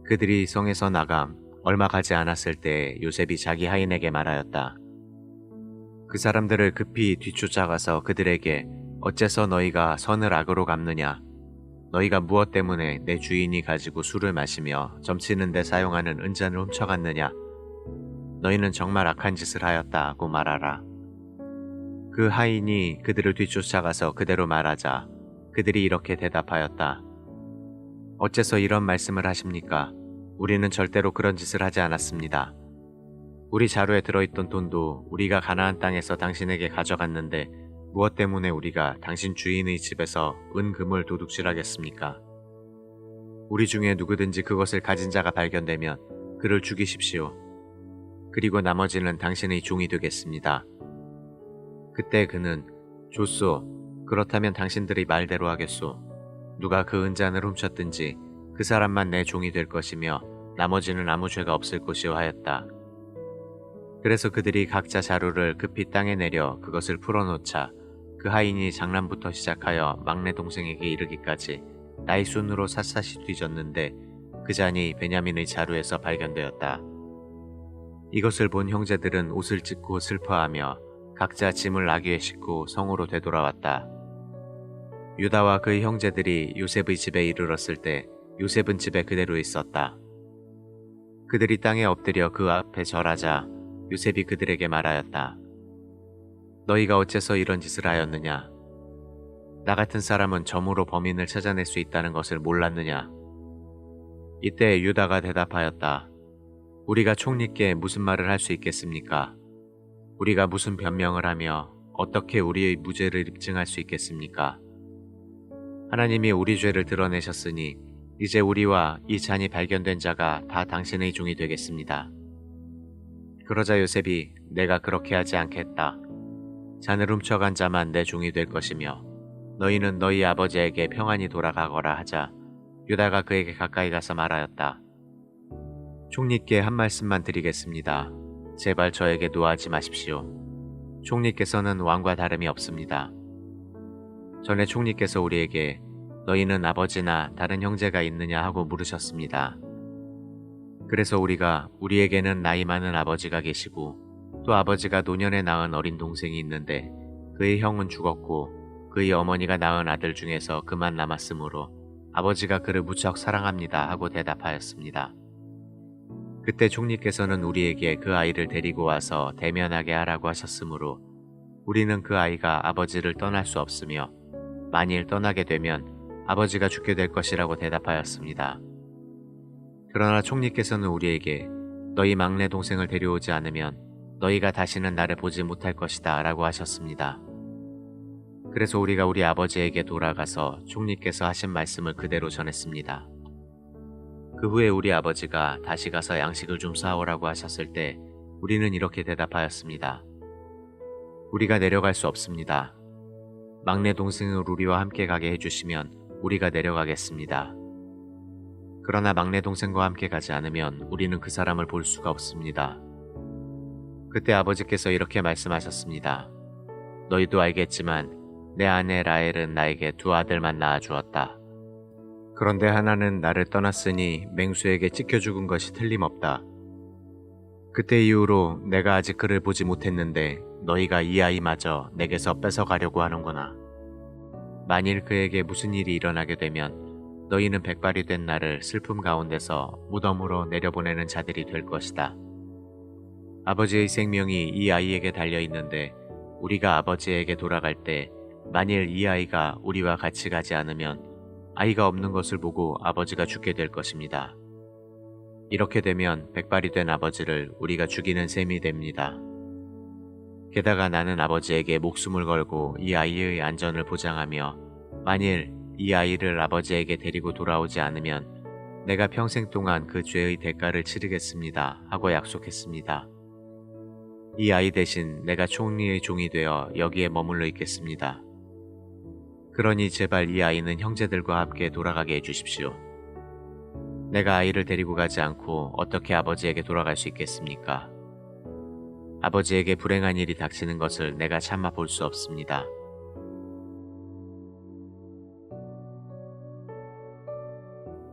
그들이 성에서 나감 얼마 가지 않았을 때 요셉이 자기 하인에게 말하였다. 그 사람들을 급히 뒤쫓아가서 그들에게 어째서 너희가 선을 악으로 갚느냐? 너희가 무엇 때문에 내 주인이 가지고 술을 마시며 점치는 데 사용하는 은잔을 훔쳐갔느냐? 너희는 정말 악한 짓을 하였다고 말하라. 그 하인이 그들을 뒤쫓아가서 그대로 말하자 그들이 이렇게 대답하였다. 어째서 이런 말씀을 하십니까? 우리는 절대로 그런 짓을 하지 않았습니다. 우리 자루에 들어있던 돈도 우리가 가나안 땅에서 당신에게 가져갔는데 무엇 때문에 우리가 당신 주인의 집에서 은금을 도둑질하겠습니까? 우리 중에 누구든지 그것을 가진 자가 발견되면 그를 죽이십시오. 그리고 나머지는 당신의 종이 되겠습니다. 그때 그는 좋소. 그렇다면 당신들이 말대로 하겠소. 누가 그 은잔을 훔쳤든지 그 사람만 내 종이 될 것이며 나머지는 아무 죄가 없을 것이오 하였다. 그래서 그들이 각자 자루를 급히 땅에 내려 그것을 풀어놓자 그 하인이 장남부터 시작하여 막내 동생에게 이르기까지 나이 순으로 샅샅이 뒤졌는데 그 잔이 베냐민의 자루에서 발견되었다. 이것을 본 형제들은 옷을 찢고 슬퍼하며 각자 짐을 나귀에 싣고 성으로 되돌아왔다. 유다와 그의 형제들이 요셉의 집에 이르렀을 때 요셉은 집에 그대로 있었다. 그들이 땅에 엎드려 그 앞에 절하자 요셉이 그들에게 말하였다. 너희가 어째서 이런 짓을 하였느냐? 나 같은 사람은 점으로 범인을 찾아낼 수 있다는 것을 몰랐느냐? 이때 유다가 대답하였다. 우리가 총리께 무슨 말을 할 수 있겠습니까? 우리가 무슨 변명을 하며 어떻게 우리의 무죄를 입증할 수 있겠습니까? 하나님이 우리 죄를 드러내셨으니 이제 우리와 이 잔이 발견된 자가 다 당신의 종이 되겠습니다. 그러자 요셉이 내가 그렇게 하지 않겠다. 잔을 훔쳐간 자만 내 종이 될 것이며 너희는 너희 아버지에게 평안히 돌아가거라 하자 유다가 그에게 가까이 가서 말하였다. 총리께 한 말씀만 드리겠습니다. 제발 저에게 노하지 마십시오. 총리께서는 왕과 다름이 없습니다. 전에 총리께서 우리에게 너희는 아버지나 다른 형제가 있느냐 하고 물으셨습니다. 그래서 우리가 우리에게는 나이 많은 아버지가 계시고 또 아버지가 노년에 낳은 어린 동생이 있는데 그의 형은 죽었고 그의 어머니가 낳은 아들 중에서 그만 남았으므로 아버지가 그를 무척 사랑합니다 하고 대답하였습니다. 그때 총리께서는 우리에게 그 아이를 데리고 와서 대면하게 하라고 하셨으므로 우리는 그 아이가 아버지를 떠날 수 없으며 만일 떠나게 되면 아버지가 죽게 될 것이라고 대답하였습니다. 그러나 총리께서는 우리에게 너희 막내 동생을 데려오지 않으면 너희가 다시는 나를 보지 못할 것이다 라고 하셨습니다. 그래서 우리가 우리 아버지에게 돌아가서 총리께서 하신 말씀을 그대로 전했습니다. 그 후에 우리 아버지가 다시 가서 양식을 좀 사오라고 하셨을 때 우리는 이렇게 대답하였습니다. 우리가 내려갈 수 없습니다. 막내 동생을 우리와 함께 가게 해주시면 우리가 내려가겠습니다. 그러나 막내 동생과 함께 가지 않으면 우리는 그 사람을 볼 수가 없습니다. 그때 아버지께서 이렇게 말씀하셨습니다. 너희도 알겠지만 내 아내 라헬은 나에게 두 아들만 낳아주었다. 그런데 하나는 나를 떠났으니 맹수에게 찢겨 죽은 것이 틀림없다. 그때 이후로 내가 아직 그를 보지 못했는데 너희가 이 아이마저 내게서 뺏어가려고 하는구나. 만일 그에게 무슨 일이 일어나게 되면 너희는 백발이 된 나를 슬픔 가운데서 무덤으로 내려보내는 자들이 될 것이다. 아버지의 생명이 이 아이에게 달려있는데 우리가 아버지에게 돌아갈 때 만일 이 아이가 우리와 같이 가지 않으면 아이가 없는 것을 보고 아버지가 죽게 될 것입니다. 이렇게 되면 백발이 된 아버지를 우리가 죽이는 셈이 됩니다. 게다가 나는 아버지에게 목숨을 걸고 이 아이의 안전을 보장하며 만일 이 아이를 아버지에게 데리고 돌아오지 않으면 내가 평생 동안 그 죄의 대가를 치르겠습니다 하고 약속했습니다. 이 아이 대신 내가 총리의 종이 되어 여기에 머물러 있겠습니다. 그러니 제발 이 아이는 형제들과 함께 돌아가게 해주십시오. 내가 아이를 데리고 가지 않고 어떻게 아버지에게 돌아갈 수 있겠습니까? 아버지에게 불행한 일이 닥치는 것을 내가 참아 볼 수 없습니다.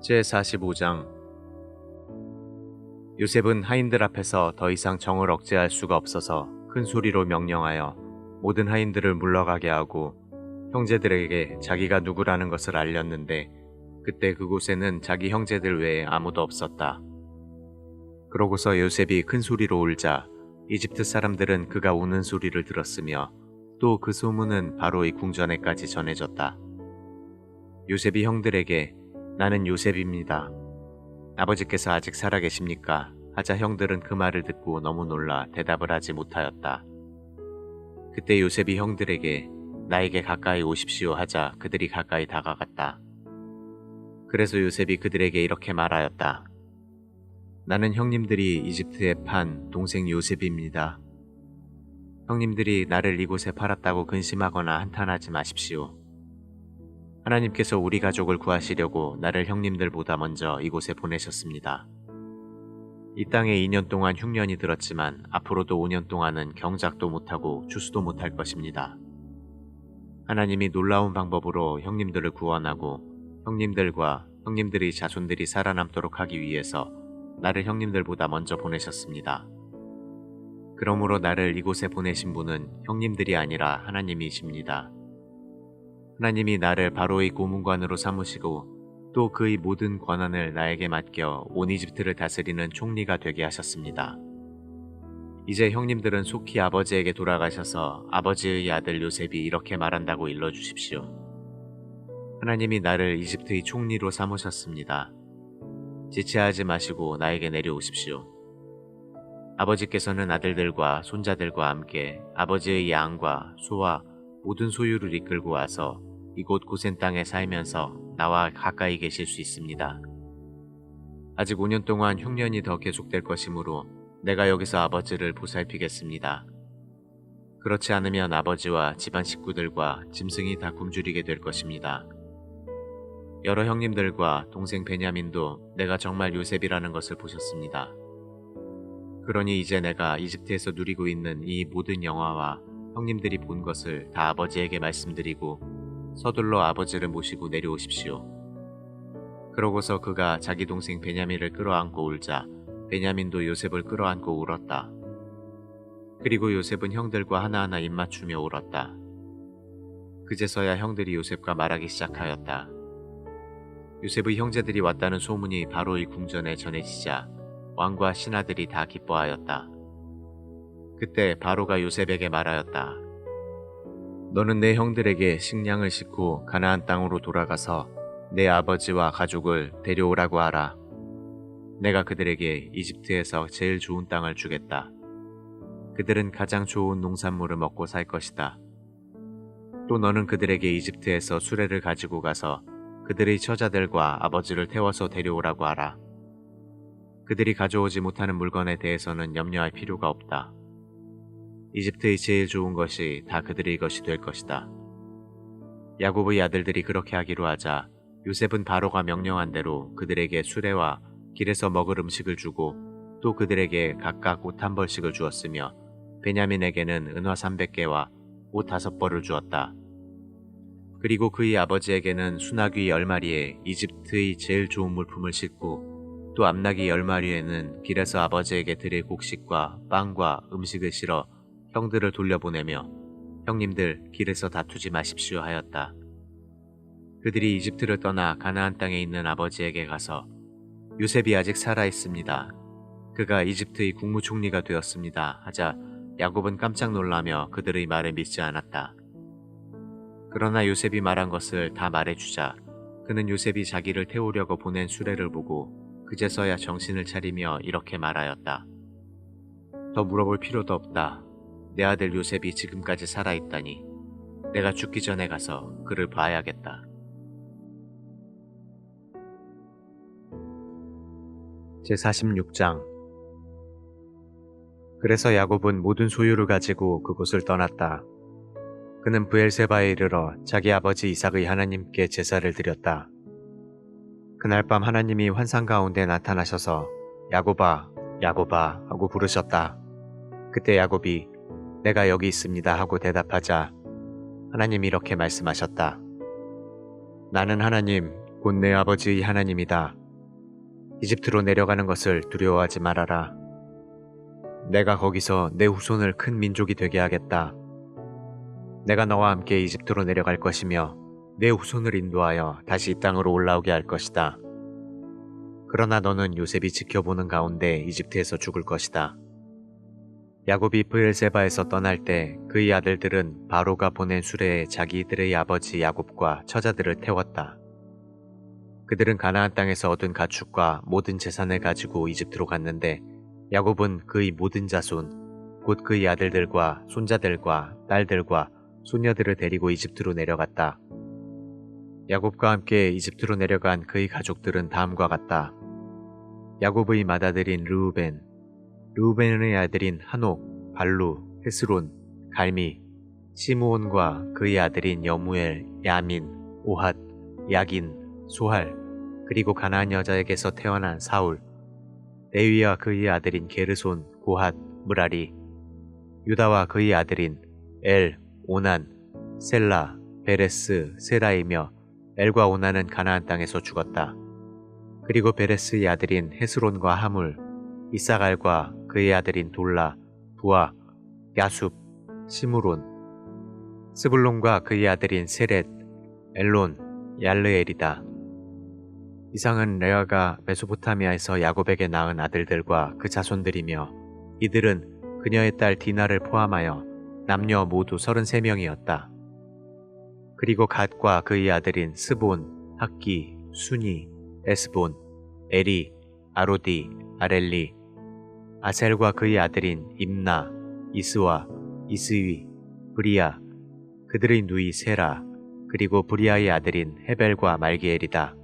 제45장 요셉은 하인들 앞에서 더 이상 정을 억제할 수가 없어서 큰 소리로 명령하여 모든 하인들을 물러가게 하고 형제들에게 자기가 누구라는 것을 알렸는데 그때 그곳에는 자기 형제들 외에 아무도 없었다. 그러고서 요셉이 큰 소리로 울자 이집트 사람들은 그가 우는 소리를 들었으며 또 그 소문은 바로의 궁전에까지 전해졌다. 요셉이 형들에게 나는 요셉입니다. 아버지께서 아직 살아계십니까? 하자 형들은 그 말을 듣고 너무 놀라 대답을 하지 못하였다. 그때 요셉이 형들에게 나에게 가까이 오십시오 하자 그들이 가까이 다가갔다. 그래서 요셉이 그들에게 이렇게 말하였다. 나는 형님들이 이집트에 판 동생 요셉입니다. 형님들이 나를 이곳에 팔았다고 근심하거나 한탄하지 마십시오. 하나님께서 우리 가족을 구하시려고 나를 형님들보다 먼저 이곳에 보내셨습니다. 이 땅에 2년 동안 흉년이 들었지만 앞으로도 5년 동안은 경작도 못하고 추수도 못할 것입니다. 하나님이 놀라운 방법으로 형님들을 구원하고 형님들과 형님들의 자손들이 살아남도록 하기 위해서 나를 형님들보다 먼저 보내셨습니다. 그러므로 나를 이곳에 보내신 분은 형님들이 아니라 하나님이십니다. 하나님이 나를 바로의 고문관으로 삼으시고 또 그의 모든 권한을 나에게 맡겨 온 이집트를 다스리는 총리가 되게 하셨습니다. 이제 형님들은 속히 아버지에게 돌아가셔서 아버지의 아들 요셉이 이렇게 말한다고 일러주십시오. 하나님이 나를 이집트의 총리로 삼으셨습니다. 지체하지 마시고 나에게 내려오십시오. 아버지께서는 아들들과 손자들과 함께 아버지의 양과 소와 모든 소유를 이끌고 와서 이곳 고센 땅에 살면서 나와 가까이 계실 수 있습니다. 아직 5년 동안 흉년이 더 계속될 것이므로 내가 여기서 아버지를 보살피겠습니다. 그렇지 않으면 아버지와 집안 식구들과 짐승이 다 굶주리게 될 것입니다. 여러 형님들과 동생 베냐민도 내가 정말 요셉이라는 것을 보셨습니다. 그러니 이제 내가 이집트에서 누리고 있는 이 모든 영화와 형님들이 본 것을 다 아버지에게 말씀드리고 서둘러 아버지를 모시고 내려오십시오. 그러고서 그가 자기 동생 베냐민을 끌어안고 울자 베냐민도 요셉을 끌어안고 울었다. 그리고 요셉은 형들과 하나하나 입맞추며 울었다. 그제서야 형들이 요셉과 말하기 시작하였다. 요셉의 형제들이 왔다는 소문이 바로의 궁전에 전해지자 왕과 신하들이 다 기뻐하였다. 그때 바로가 요셉에게 말하였다. 너는 내 형들에게 식량을 싣고 가나안 땅으로 돌아가서 내 아버지와 가족을 데려오라고 하라. 내가 그들에게 이집트에서 제일 좋은 땅을 주겠다. 그들은 가장 좋은 농산물을 먹고 살 것이다. 또 너는 그들에게 이집트에서 수레를 가지고 가서 그들의 처자들과 아버지를 태워서 데려오라고 하라. 그들이 가져오지 못하는 물건에 대해서는 염려할 필요가 없다. 이집트의 제일 좋은 것이 다 그들의 것이 될 것이다. 야곱의 아들들이 그렇게 하기로 하자 요셉은 바로가 명령한 대로 그들에게 수레와 길에서 먹을 음식을 주고 또 그들에게 각각 옷 한 벌씩을 주었으며 베냐민에게는 은화 300개와 옷 5벌을 주었다. 그리고 그의 아버지에게는 수나귀 10마리에 이집트의 제일 좋은 물품을 싣고 또 암나귀 10마리에는 길에서 아버지에게 드릴 곡식과 빵과 음식을 실어 형들을 돌려보내며 형님들 길에서 다투지 마십시오 하였다. 그들이 이집트를 떠나 가나안 땅에 있는 아버지에게 가서 요셉이 아직 살아있습니다. 그가 이집트의 국무총리가 되었습니다. 하자 야곱은 깜짝 놀라며 그들의 말을 믿지 않았다. 그러나 요셉이 말한 것을 다 말해주자 그는 요셉이 자기를 태우려고 보낸 수레를 보고 그제서야 정신을 차리며 이렇게 말하였다. 더 물어볼 필요도 없다. 내 아들 요셉이 지금까지 살아있다니 내가 죽기 전에 가서 그를 봐야겠다. 제46장. 그래서 야곱은 모든 소유를 가지고 그곳을 떠났다. 그는 브엘세바에 이르러 자기 아버지 이삭의 하나님께 제사를 드렸다. 그날 밤 하나님이 환상 가운데 나타나셔서 야곱아, 야곱아 하고 부르셨다. 그때 야곱이 내가 여기 있습니다 하고 대답하자 하나님이 이렇게 말씀하셨다. 나는 하나님, 곧 내 아버지의 하나님이다. 이집트로 내려가는 것을 두려워하지 말아라. 내가 거기서 내 후손을 큰 민족이 되게 하겠다. 내가 너와 함께 이집트로 내려갈 것이며 내 후손을 인도하여 다시 이 땅으로 올라오게 할 것이다. 그러나 너는 요셉이 지켜보는 가운데 이집트에서 죽을 것이다. 야곱이 브엘세바에서 떠날 때 그의 아들들은 바로가 보낸 수레에 자기들의 아버지 야곱과 처자들을 태웠다. 그들은 가나안 땅에서 얻은 가축과 모든 재산을 가지고 이집트로 갔는데 야곱은 그의 모든 자손, 곧 그의 아들들과 손자들과 딸들과 손녀들을 데리고 이집트로 내려갔다. 야곱과 함께 이집트로 내려간 그의 가족들은 다음과 같다. 야곱의 맏아들인 르우벤, 르우벤의 아들인 한옥, 발루, 헤스론, 갈미, 시므온과 그의 아들인 여무엘, 야민, 오핫, 야긴, 소할, 그리고 가나안 여자에게서 태어난 사울, 레위와 그의 아들인 게르손, 고핫, 무라리, 유다와 그의 아들인 엘, 오난, 셀라, 베레스, 세라이며 엘과 오난은 가나안 땅에서 죽었다. 그리고 베레스의 아들인 헤스론과 하물, 이사갈과 그의 아들인 돌라, 부아, 야숲, 시므론, 스불론과 그의 아들인 세렛, 엘론, 얄르엘이다. 이상은 레아가 메소포타미아에서 야곱에게 낳은 아들들과 그 자손들이며 이들은 그녀의 딸 디나를 포함하여 남녀 모두 33명이었다. 그리고 갓과 그의 아들인 스본, 학기, 순이, 에스본, 에리, 아로디, 아렐리, 아셀과 그의 아들인 임나, 이스와, 이스위, 브리아, 그들의 누이 세라, 그리고 브리아의 아들인 헤벨과 말기엘이다.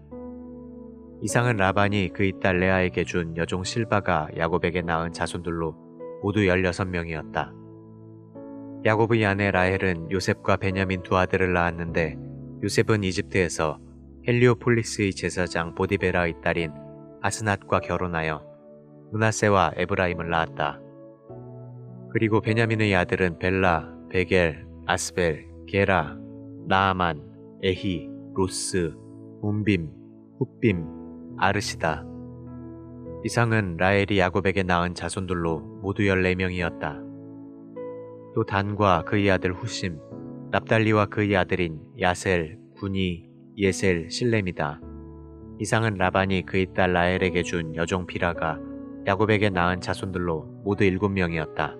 이상은 라반이 그의 딸 레아에게 준 여종 실바가 야곱에게 낳은 자손들로 모두 16명이었다. 야곱의 아내 라헬은 요셉과 베냐민 두 아들을 낳았는데 요셉은 이집트에서 헬리오폴리스의 제사장 보디베라의 딸인 아스낫과 결혼하여 므낫세와 에브라임을 낳았다. 그리고 베냐민의 아들은 벨라, 베겔, 아스벨, 게라, 나아만, 에히, 로스, 움빔, 훗빔, 아르시다. 이상은 라헬이 야곱에게 낳은 자손들로 모두 14명이었다. 또 단과 그의 아들 후심, 납달리와 그의 아들인 야셀, 군이, 예셀, 실렘이다. 이상은 라반이 그의 딸 라헬에게 준 여종 비라가 야곱에게 낳은 자손들로 모두 7명이었다.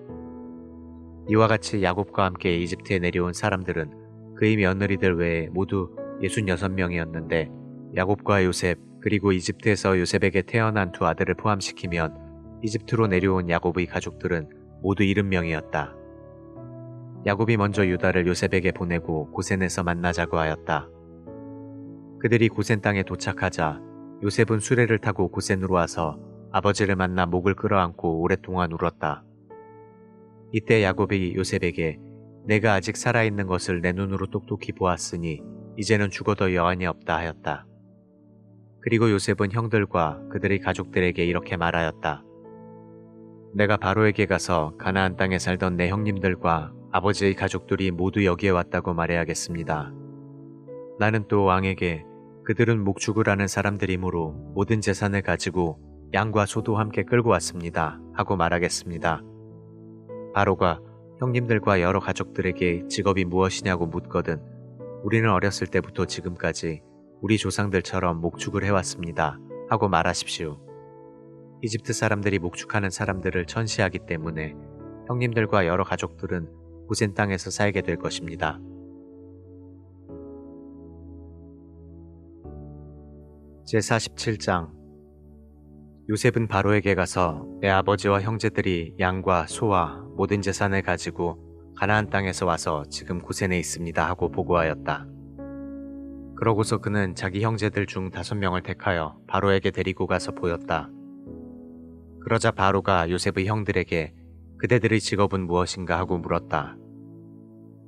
이와 같이 야곱과 함께 이집트에 내려온 사람들은 그의 며느리들 외에 모두 66명이었는데 야곱과 요셉 그리고 이집트에서 요셉에게 태어난 두 아들을 포함시키면 이집트로 내려온 야곱의 가족들은 모두 70명이었다. 야곱이 먼저 유다를 요셉에게 보내고 고센에서 만나자고 하였다. 그들이 고센 땅에 도착하자 요셉은 수레를 타고 고센으로 와서 아버지를 만나 목을 끌어안고 오랫동안 울었다. 이때 야곱이 요셉에게 내가 아직 살아있는 것을 내 눈으로 똑똑히 보았으니 이제는 죽어도 여한이 없다 하였다. 그리고 요셉은 형들과 그들의 가족들에게 이렇게 말하였다. 내가 바로에게 가서 가나안 땅에 살던 내 형님들과 아버지의 가족들이 모두 여기에 왔다고 말해야겠습니다. 나는 또 왕에게 그들은 목축을 사람들이므로 모든 재산을 가지고 양과 소도 함께 끌고 왔습니다 하고 말하겠습니다. 바로가 형님들과 여러 가족들에게 직업이 무엇이냐고 묻거든 우리는 어렸을 때부터 지금까지 우리 조상들처럼 목축을 해왔습니다 하고 말하십시오. 이집트 사람들이 목축하는 사람들을 천시하기 때문에 형님들과 여러 가족들은 고센 땅에서 살게 될 것입니다. 제47장 요셉은 바로에게 가서 내 아버지와 형제들이 양과 소와 모든 재산을 가지고 가나안 땅에서 와서 지금 고센에 있습니다 하고 보고하였다. 그러고서 그는 자기 형제들 중 5명을 택하여 바로에게 데리고 가서 보였다. 그러자 바로가 요셉의 형들에게 그대들의 직업은 무엇인가 하고 물었다.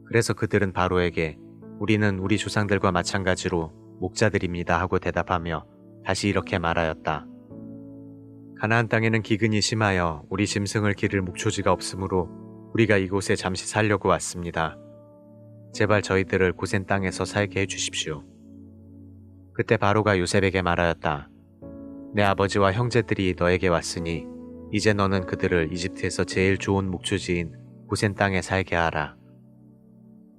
그래서 그들은 바로에게 우리는 우리 조상들과 마찬가지로 목자들입니다 하고 대답하며 다시 이렇게 말하였다. 가나안 땅에는 기근이 심하여 우리 짐승을 기를 목초지가 없으므로 우리가 이곳에 잠시 살려고 왔습니다. 제발 저희들을 고센 땅에서 살게 해주십시오. 그때 바로가 요셉에게 말하였다. 내 아버지와 형제들이 너에게 왔으니 이제 너는 그들을 이집트에서 제일 좋은 목초지인 고센 땅에 살게 하라.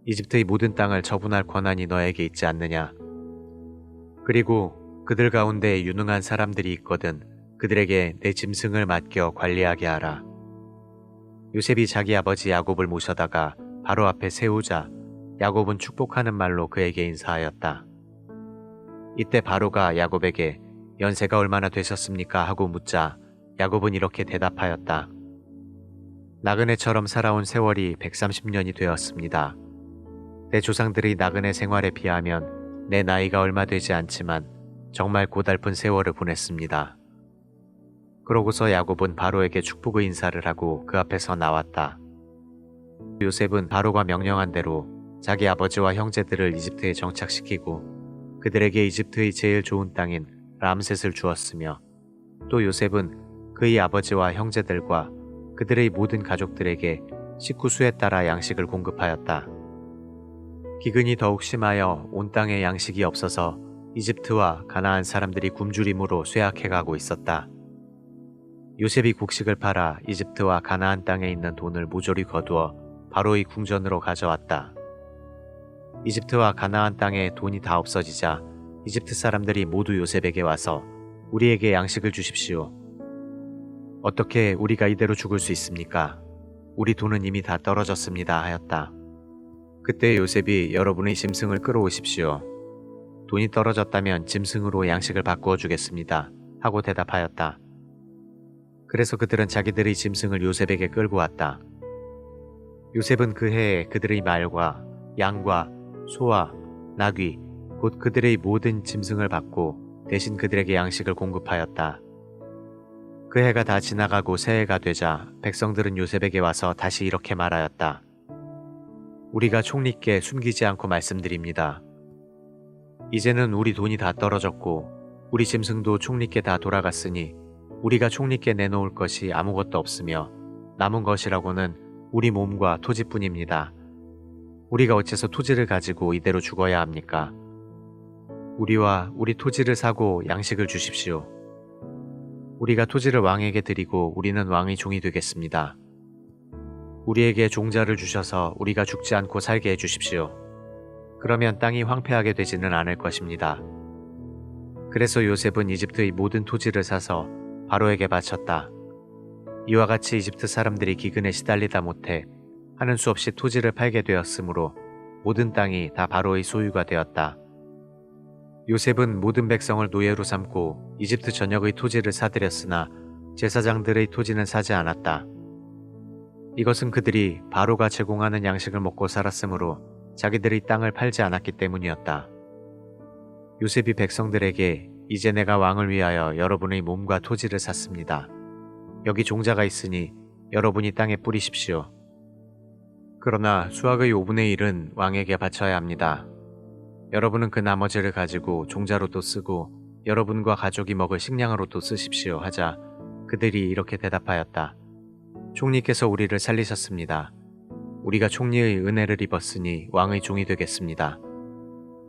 이집트의 모든 땅을 처분할 권한이 너에게 있지 않느냐. 그리고 그들 가운데 유능한 사람들이 있거든 그들에게 내 짐승을 맡겨 관리하게 하라. 요셉이 자기 아버지 야곱을 모셔다가 바로 앞에 세우자 야곱은 축복하는 말로 그에게 인사하였다. 이때 바로가 야곱에게 연세가 얼마나 되셨습니까 하고 묻자 야곱은 이렇게 대답하였다. 나그네처럼 살아온 세월이 130년이 되었습니다. 내 조상들의 나그네 생활에 비하면 내 나이가 얼마 되지 않지만 정말 고달픈 세월을 보냈습니다. 그러고서 야곱은 바로에게 축복의 인사를 하고 그 앞에서 나왔다. 요셉은 바로가 명령한 대로 자기 아버지와 형제들을 이집트에 정착시키고 그들에게 이집트의 제일 좋은 땅인 람셋을 주었으며 또 요셉은 그의 아버지와 형제들과 그들의 모든 가족들에게 식구 수에 따라 양식을 공급하였다. 기근이 더욱 심하여 온 땅에 양식이 없어서 이집트와 가나안 사람들이 굶주림으로 쇠약해가고 있었다. 요셉이 곡식을 팔아 이집트와 가나안 땅에 있는 돈을 모조리 거두어 바로의 궁전으로 가져왔다. 이집트와 가나안 땅에 돈이 다 없어지자 이집트 사람들이 모두 요셉에게 와서 우리에게 양식을 주십시오. 어떻게 우리가 이대로 죽을 수 있습니까? 우리 돈은 이미 다 떨어졌습니다 하였다. 그때 요셉이 여러분의 짐승을 끌어오십시오. 돈이 떨어졌다면 짐승으로 양식을 바꾸어 주겠습니다 하고 대답하였다. 그래서 그들은 자기들의 짐승을 요셉에게 끌고 왔다. 요셉은 그 해에 그들의 말과 양과 소와 나귀 곧 그들의 모든 짐승을 받고 대신 그들에게 양식을 공급하였다. 그 해가 다 지나가고 새해가 되자 백성들은 요셉에게 와서 다시 이렇게 말하였다. 우리가 총리께 숨기지 않고 말씀드립니다. 이제는 우리 돈이 다 떨어졌고 우리 짐승도 총리께 다 돌아갔으니 우리가 총리께 내놓을 것이 아무것도 없으며 남은 것이라고는 우리 몸과 토지뿐입니다. 우리가 어째서 토지를 가지고 이대로 죽어야 합니까? 우리와 우리 토지를 사고 양식을 주십시오. 우리가 토지를 왕에게 드리고 우리는 왕의 종이 되겠습니다. 우리에게 종자를 주셔서 우리가 죽지 않고 살게 해주십시오. 그러면 땅이 황폐하게 되지는 않을 것입니다. 그래서 요셉은 이집트의 모든 토지를 사서 바로에게 바쳤다. 이와 같이 이집트 사람들이 기근에 시달리다 못해 하는 수 없이 토지를 팔게 되었으므로 모든 땅이 다 바로의 소유가 되었다. 요셉은 모든 백성을 노예로 삼고 이집트 전역의 토지를 사들였으나 제사장들의 토지는 사지 않았다. 이것은 그들이 바로가 제공하는 양식을 먹고 살았으므로 자기들의 땅을 팔지 않았기 때문이었다. 요셉이 백성들에게 이제 내가 왕을 위하여 여러분의 몸과 토지를 샀습니다. 여기 종자가 있으니 여러분이 땅에 뿌리십시오. 그러나 수확의 5분의 1은 왕에게 바쳐야 합니다. 여러분은 그 나머지를 가지고 종자로도 쓰고 여러분과 가족이 먹을 식량으로도 쓰십시오 하자 그들이 이렇게 대답하였다. 총리께서 우리를 살리셨습니다. 우리가 총리의 은혜를 입었으니 왕의 종이 되겠습니다.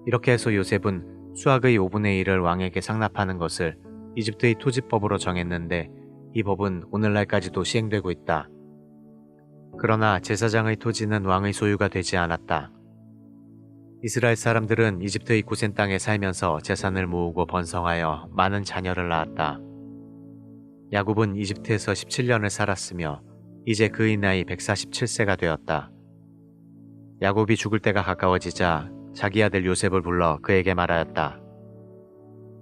이렇게 해서 요셉은 수확의 5분의 1을 왕에게 상납하는 것을 이집트의 토지법으로 정했는데 이 법은 오늘날까지도 시행되고 있다. 그러나 제사장의 토지는 왕의 소유가 되지 않았다. 이스라엘 사람들은 이집트의 고센 땅에 살면서 재산을 모으고 번성하여 많은 자녀를 낳았다. 야곱은 이집트에서 17년을 살았으며 이제 그의 나이 147세가 되었다. 야곱이 죽을 때가 가까워지자 자기 아들 요셉을 불러 그에게 말하였다.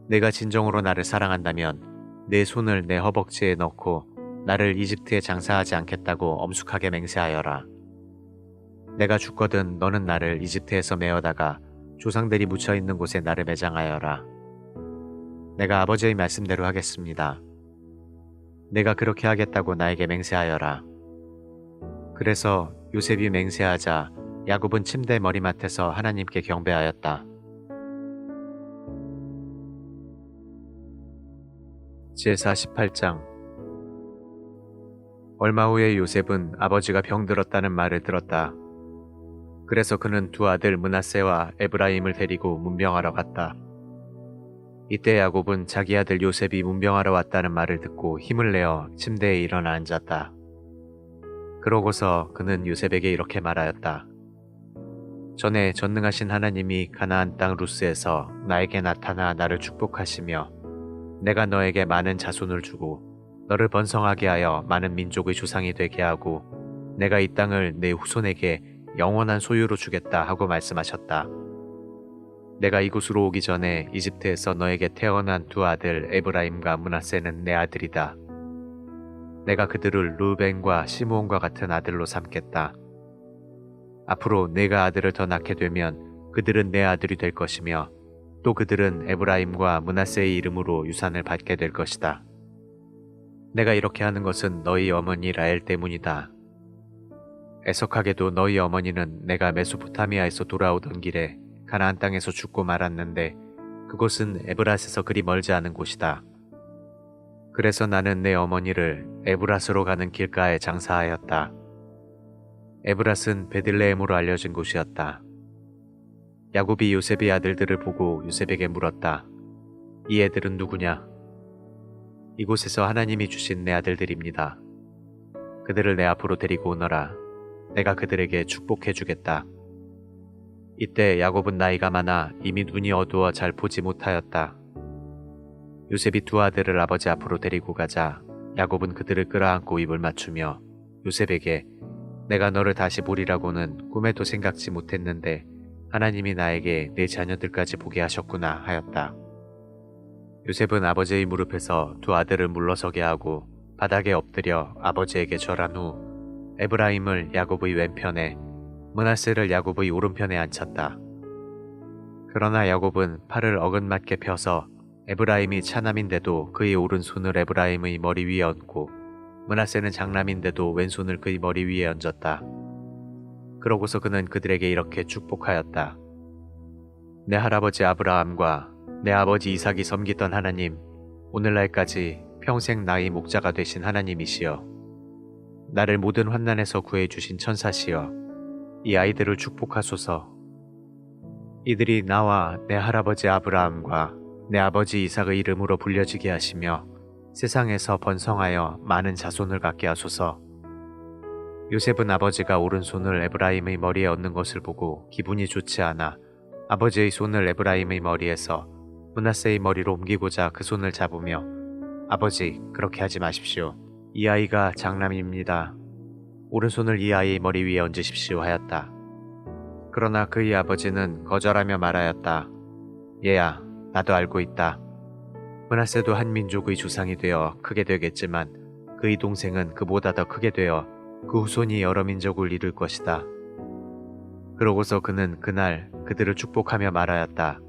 내가 진정으로 나를 사랑한다면 내 손을 내 허벅지에 넣고 나를 이집트에 장사하지 않겠다고 엄숙하게 맹세하여라. 내가 죽거든 너는 나를 이집트에서 메어다가 조상들이 묻혀있는 곳에 나를 매장하여라. 내가 아버지의 말씀대로 하겠습니다. 내가 그렇게 하겠다고 나에게 맹세하여라. 그래서 요셉이 맹세하자 야곱은 침대 머리맡에서 하나님께 경배하였다. 제48장. 얼마 후에 요셉은 아버지가 병들었다는 말을 들었다. 그래서 그는 두 아들 므낫세와 에브라임을 데리고 문병하러 갔다. 이때 야곱은 자기 아들 요셉이 문병하러 왔다는 말을 듣고 힘을 내어 침대에 일어나 앉았다. 그러고서 그는 요셉에게 이렇게 말하였다. 전에 전능하신 하나님이 가나안 땅 루스에서 나에게 나타나 나를 축복하시며 내가 너에게 많은 자손을 주고 너를 번성하게 하여 많은 민족의 조상이 되게 하고 내가 이 땅을 내 후손에게 영원한 소유로 주겠다 하고 말씀하셨다. 내가 이곳으로 오기 전에 이집트에서 너에게 태어난 두 아들 에브라임과 므낫세는 내 아들이다. 내가 그들을 루벤과 시므온과 같은 아들로 삼겠다. 앞으로 내가 아들을 더 낳게 되면 그들은 내 아들이 될 것이며 또 그들은 에브라임과 므낫세의 이름으로 유산을 받게 될 것이다. 내가 이렇게 하는 것은 너희 어머니 라헬 때문이다. 애석하게도 너희 어머니는 내가 메소포타미아에서 돌아오던 길에 가나안 땅에서 죽고 말았는데 그곳은 에브랏에서 그리 멀지 않은 곳이다. 그래서 나는 내 어머니를 에브랏으로 가는 길가에 장사하였다. 에브랏은 베들레헴으로 알려진 곳이었다. 야곱이 요셉의 아들들을 보고 요셉에게 물었다. 이 애들은 누구냐? 이곳에서 하나님이 주신 내 아들들입니다. 그들을 내 앞으로 데리고 오너라. 내가 그들에게 축복해 주겠다. 이때 야곱은 나이가 많아 이미 눈이 어두워 잘 보지 못하였다. 요셉이 두 아들을 아버지 앞으로 데리고 가자 야곱은 그들을 끌어안고 입을 맞추며 요셉에게 내가 너를 다시 보리라고는 꿈에도 생각지 못했는데 하나님이 나에게 내 자녀들까지 보게 하셨구나 하였다. 요셉은 아버지의 무릎에서 두 아들을 물러서게 하고 바닥에 엎드려 아버지에게 절한 후 에브라임을 야곱의 왼편에 므낫세를 야곱의 오른편에 앉혔다. 그러나 야곱은 팔을 어긋맞게 펴서 에브라임이 차남인데도 그의 오른손을 에브라임의 머리 위에 얹고 므낫세는 장남인데도 왼손을 그의 머리 위에 얹었다. 그러고서 그는 그들에게 이렇게 축복하였다. 내 할아버지 아브라함과 내 아버지 이삭이 섬기던 하나님, 오늘날까지 평생 나의 목자가 되신 하나님이시여, 나를 모든 환난에서 구해주신 천사시여, 이 아이들을 축복하소서. 이들이 나와 내 할아버지 아브라함과 내 아버지 이삭의 이름으로 불려지게 하시며 세상에서 번성하여 많은 자손을 갖게 하소서. 요셉은 아버지가 오른손을 에브라임의 머리에 얹는 것을 보고 기분이 좋지 않아 아버지의 손을 에브라임의 머리에서 므낫세의 머리로 옮기고자 그 손을 잡으며 아버지, 그렇게 하지 마십시오. 이 아이가 장남입니다. 오른손을 이 아이의 머리 위에 얹으십시오 하였다. 그러나 그의 아버지는 거절하며 말하였다. 얘야, 나도 알고 있다. 므낫세도 한 민족의 조상이 되어 크게 되겠지만 그의 동생은 그보다 더 크게 되어 그 후손이 여러 민족을 이룰 것이다. 그러고서 그는 그날 그들을 축복하며 말하였다.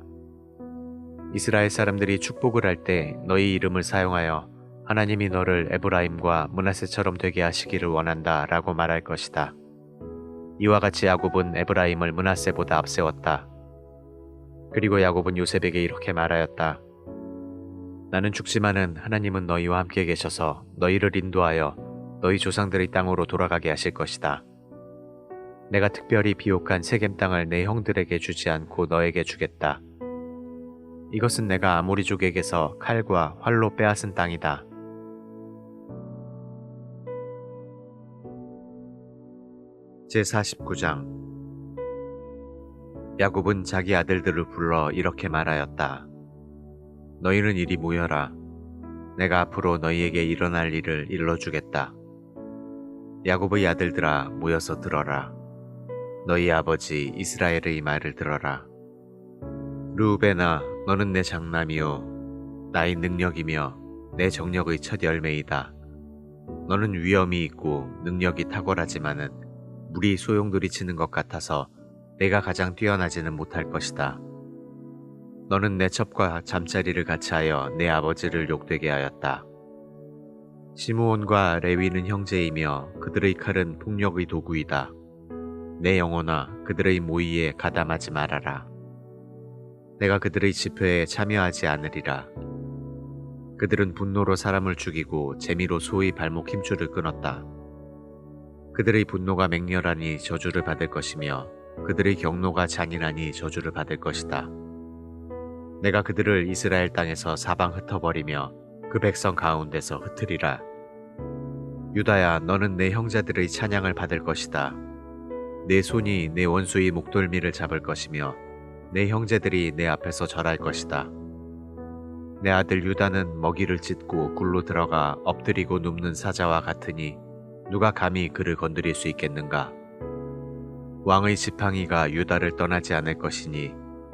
이스라엘 사람들이 축복을 할 때 너희 이름을 사용하여 하나님이 너를 에브라임과 므낫세처럼 되게 하시기를 원한다 라고 말할 것이다. 이와 같이 야곱은 에브라임을 므낫세보다 앞세웠다. 그리고 야곱은 요셉에게 이렇게 말하였다. 나는 죽지만은 하나님은 너희와 함께 계셔서 너희를 인도하여 너희 조상들의 땅으로 돌아가게 하실 것이다. 내가 특별히 비옥한 세겜 땅을 내 형들에게 주지 않고 너에게 주겠다. 이것은 내가 아모리족에게서 칼과 활로 빼앗은 땅이다. 제49장 야곱은 자기 아들들을 불러 이렇게 말하였다. 너희는 이리 모여라. 내가 앞으로 너희에게 일어날 일을 일러주겠다. 야곱의 아들들아, 모여서 들어라. 너희 아버지 이스라엘의 말을 들어라. 르우벤아, 너는 내 장남이요 나의 능력이며 내 정력의 첫 열매이다. 너는 위엄이 있고 능력이 탁월하지만은 물이 소용돌이치는 것 같아서 내가 가장 뛰어나지는 못할 것이다. 너는 내 첩과 잠자리를 같이하여 내 아버지를 욕되게 하였다. 시므온과 레위는 형제이며 그들의 칼은 폭력의 도구이다. 내 영혼아, 그들의 모의에 가담하지 말아라. 내가 그들의 집회에 참여하지 않으리라. 그들은 분노로 사람을 죽이고 재미로 소의 발목 힘줄을 끊었다. 그들의 분노가 맹렬하니 저주를 받을 것이며 그들의 경노가 잔인하니 저주를 받을 것이다. 내가 그들을 이스라엘 땅에서 사방 흩어버리며 그 백성 가운데서 흩으리라. 유다야, 너는 내 형제들의 찬양을 받을 것이다. 내 손이 내 원수의 목덜미를 잡을 것이며 내 형제들이 내 앞에서 절할 것이다. 내 아들 유다는 먹이를 찢고 굴로 들어가 엎드리고 눕는 사자와 같으니 누가 감히 그를 건드릴 수 있겠는가? 왕의 지팡이가 유다를 떠나지 않을 것이니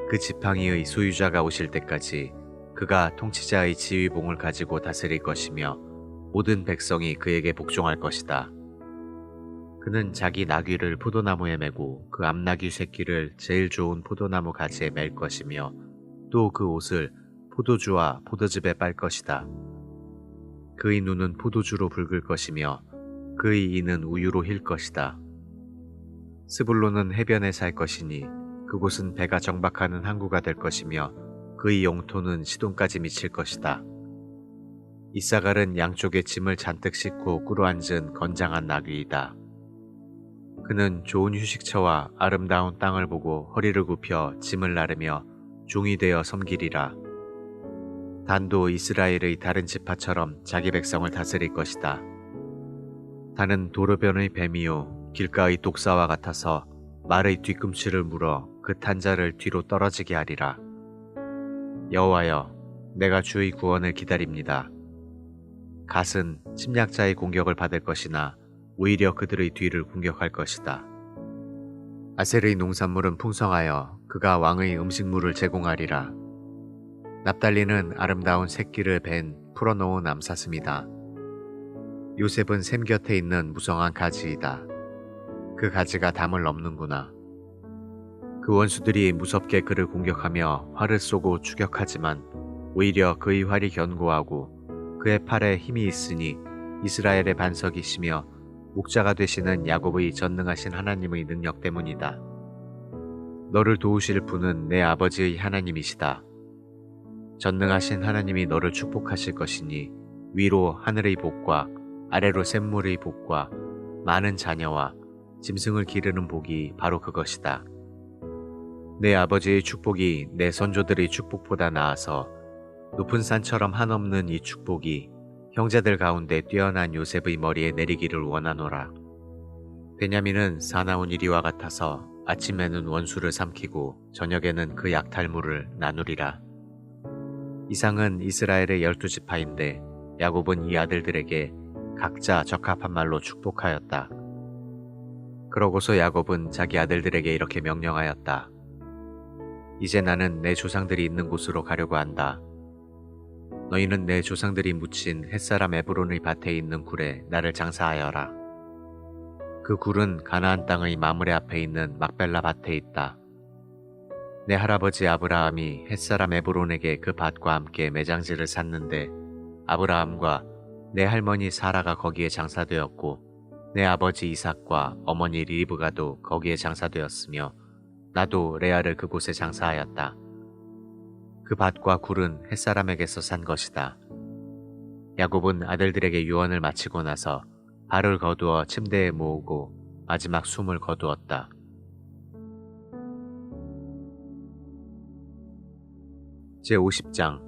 그 지팡이의 소유자가 오실 때까지 그가 통치자의 지휘봉을 가지고 다스릴 것이며 모든 백성이 그에게 복종할 것이다. 그는 자기 나귀를 포도나무에 메고 그 암나귀 새끼를 제일 좋은 포도나무 가지에 맬 것이며 또 그 옷을 포도주와 포도즙에 빨 것이다. 그의 눈은 포도주로 붉을 것이며 그의 이는 우유로 힐 것이다. 스불론은 해변에 살 것이니 그곳은 배가 정박하는 항구가 될 것이며 그의 영토는 시돈까지 미칠 것이다. 이사갈은 양쪽에 짐을 잔뜩 싣고 꿇어앉은 건장한 나귀이다. 그는 좋은 휴식처와 아름다운 땅을 보고 허리를 굽혀 짐을 나르며 종이 되어 섬기리라. 단도 이스라엘의 다른 지파처럼 자기 백성을 다스릴 것이다. 단은 도로변의 뱀이요 길가의 독사와 같아서 말의 뒤꿈치를 물어 그 탄자를 뒤로 떨어지게 하리라. 여호와여, 내가 주의 구원을 기다립니다. 갓은 침략자의 공격을 받을 것이나 오히려 그들의 뒤를 공격할 것이다. 아셀의 농산물은 풍성하여 그가 왕의 음식물을 제공하리라. 납달리는 아름다운 새끼를 벤 풀어놓은 암사슴이다. 요셉은 샘 곁에 있는 무성한 가지이다. 그 가지가 담을 넘는구나. 그 원수들이 무섭게 그를 공격하며 활을 쏘고 추격하지만 오히려 그의 활이 견고하고 그의 팔에 힘이 있으니 이스라엘의 반석이시며 목자가 되시는 야곱의 전능하신 하나님의 능력 때문이다. 너를 도우실 분은 내 아버지의 하나님이시다. 전능하신 하나님이 너를 축복하실 것이니 위로 하늘의 복과 아래로 샘물의 복과 많은 자녀와 짐승을 기르는 복이 바로 그것이다. 내 아버지의 축복이 내 선조들의 축복보다 나아서 높은 산처럼 한없는 이 축복이 형제들 가운데 뛰어난 요셉의 머리에 내리기를 원하노라. 베냐민은 사나운 이리와 같아서 아침에는 원수를 삼키고 저녁에는 그 약탈물을 나누리라. 이상은 이스라엘의 12지파인데 야곱은 이 아들들에게 각자 적합한 말로 축복하였다. 그러고서 야곱은 자기 아들들에게 이렇게 명령하였다. 이제 나는 내 조상들이 있는 곳으로 가려고 한다. 너희는 내 조상들이 묻힌 햇사람 에브론의 밭에 있는 굴에 나를 장사하여라. 그 굴은 가나안 땅의 마므레 앞에 있는 막벨라 밭에 있다. 내 할아버지 아브라함이 햇사람 에브론에게 그 밭과 함께 매장지를 샀는데 아브라함과 내 할머니 사라가 거기에 장사되었고 내 아버지 이삭과 어머니 리브가도 거기에 장사되었으며 나도 레아를 그곳에 장사하였다. 그 밭과 굴은 햇사람에게서 산 것이다. 야곱은 아들들에게 유언을 마치고 나서 발을 거두어 침대에 모으고 마지막 숨을 거두었다. 제50장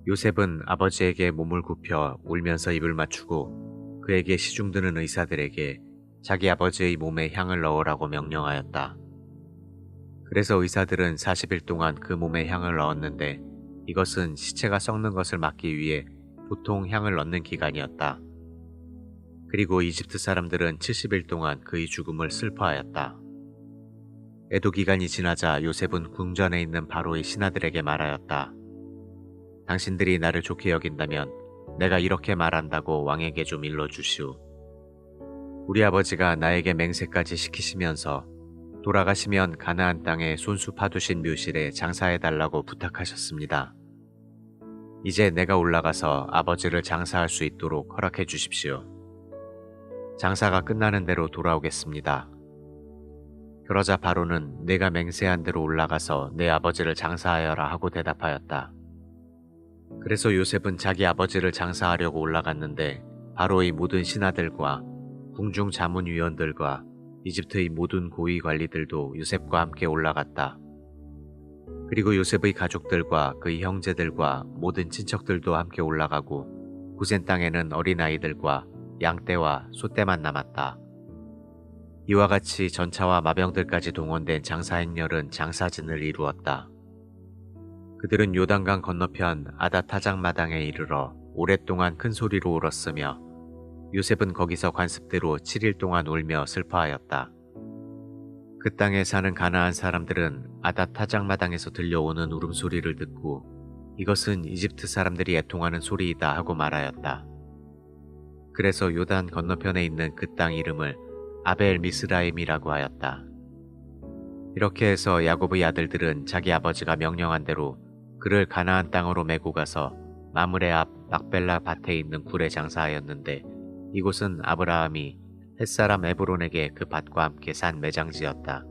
요셉은 아버지에게 몸을 굽혀 울면서 입을 맞추고 그에게 시중드는 의사들에게 자기 아버지의 몸에 향을 넣으라고 명령하였다. 그래서 의사들은 40일 동안 그 몸에 향을 넣었는데 이것은 시체가 썩는 것을 막기 위해 보통 향을 넣는 기간이었다. 그리고 이집트 사람들은 70일 동안 그의 죽음을 슬퍼하였다. 애도 기간이 지나자 요셉은 궁전에 있는 바로의 신하들에게 말하였다. 당신들이 나를 좋게 여긴다면 내가 이렇게 말한다고 왕에게 좀 일러주시오. 우리 아버지가 나에게 맹세까지 시키시면서 돌아가시면 가나안 땅에 손수 파두신 묘실에 장사해달라고 부탁하셨습니다. 이제 내가 올라가서 아버지를 장사할 수 있도록 허락해 주십시오. 장사가 끝나는 대로 돌아오겠습니다. 그러자 바로는 내가 맹세한 대로 올라가서 내 아버지를 장사하여라 하고 대답하였다. 그래서 요셉은 자기 아버지를 장사하려고 올라갔는데 바로의 모든 신하들과 궁중 자문위원들과 이집트의 모든 고위 관리들도 요셉과 함께 올라갔다. 그리고 요셉의 가족들과 그의 형제들과 모든 친척들도 함께 올라가고 고센 땅에는 어린아이들과 양떼와 소떼만 남았다. 이와 같이 전차와 마병들까지 동원된 장사 행렬은 장사진을 이루었다. 그들은 요단강 건너편 아닷타작 마당에 이르러 오랫동안 큰 소리로 울었으며 요셉은 거기서 관습대로 7일 동안 울며 슬퍼하였다. 그 땅에 사는 가나안 사람들은 아닷타작 마당에서 들려오는 울음소리를 듣고 이것은 이집트 사람들이 애통하는 소리이다 하고 말하였다. 그래서 요단 건너편에 있는 그 땅 이름을 아벨 미스라임이라고 하였다. 이렇게 해서 야곱의 아들들은 자기 아버지가 명령한 대로 그를 가나안 땅으로 메고 가서 마므레 앞 막벨라 밭에 있는 굴에 장사하였는데 이곳은 아브라함이 햇사람 에브론에게 그 밭과 함께 산 매장지였다.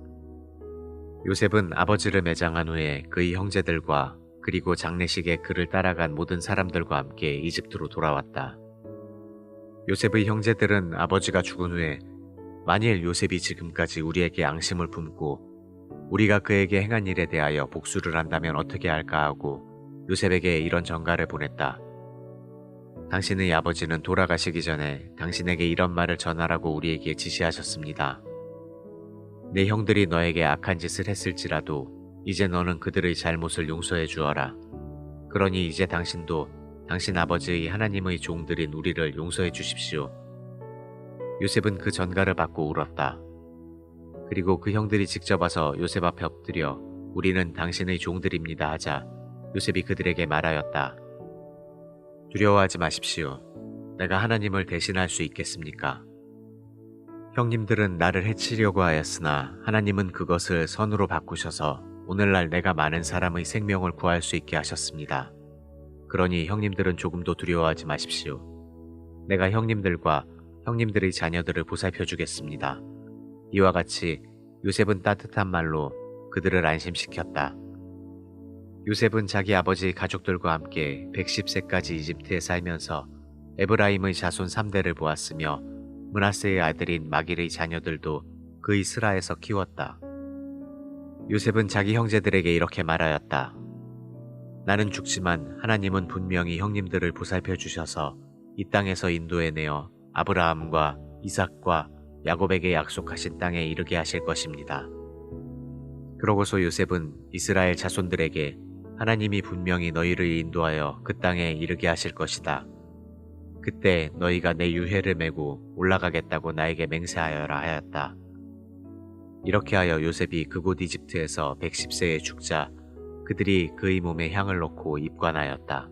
요셉은 아버지를 매장한 후에 그의 형제들과 그리고 장례식에 그를 따라간 모든 사람들과 함께 이집트로 돌아왔다. 요셉의 형제들은 아버지가 죽은 후에 만일 요셉이 지금까지 우리에게 앙심을 품고 우리가 그에게 행한 일에 대하여 복수를 한다면 어떻게 할까 하고 요셉에게 이런 전가를 보냈다. 당신의 아버지는 돌아가시기 전에 당신에게 이런 말을 전하라고 우리에게 지시하셨습니다. 내 형들이 너에게 악한 짓을 했을지라도 이제 너는 그들의 잘못을 용서해 주어라. 그러니 이제 당신도 당신 아버지의 하나님의 종들인 우리를 용서해 주십시오. 요셉은 그 전가를 받고 울었다. 그리고 그 형들이 직접 와서 요셉 앞에 엎드려 우리는 당신의 종들입니다 하자 요셉이 그들에게 말하였다. 두려워하지 마십시오. 내가 하나님을 대신할 수 있겠습니까? 형님들은 나를 해치려고 하였으나 하나님은 그것을 선으로 바꾸셔서 오늘날 내가 많은 사람의 생명을 구할 수 있게 하셨습니다. 그러니 형님들은 조금도 두려워하지 마십시오. 내가 형님들과 형님들의 자녀들을 보살펴 주겠습니다. 이와 같이 요셉은 따뜻한 말로 그들을 안심시켰다. 요셉은 자기 아버지 가족들과 함께 110세까지 이집트에 살면서 에브라임의 자손 3대를 보았으며 므낫세의 아들인 마길의 자녀들도 그의 스라에서 키웠다. 요셉은 자기 형제들에게 이렇게 말하였다. 나는 죽지만 하나님은 분명히 형님들을 보살펴 주셔서 이 땅에서 인도해내어 아브라함과 이삭과 야곱에게 약속하신 땅에 이르게 하실 것입니다. 그러고서 요셉은 이스라엘 자손들에게 하나님이 분명히 너희를 인도하여 그 땅에 이르게 하실 것이다. 그때 너희가 내 유해를 메고 올라가겠다고 나에게 맹세하여라 하였다. 이렇게 하여 요셉이 그곳 이집트에서 110세에 죽자 그들이 그의 몸에 향을 넣고 입관하였다.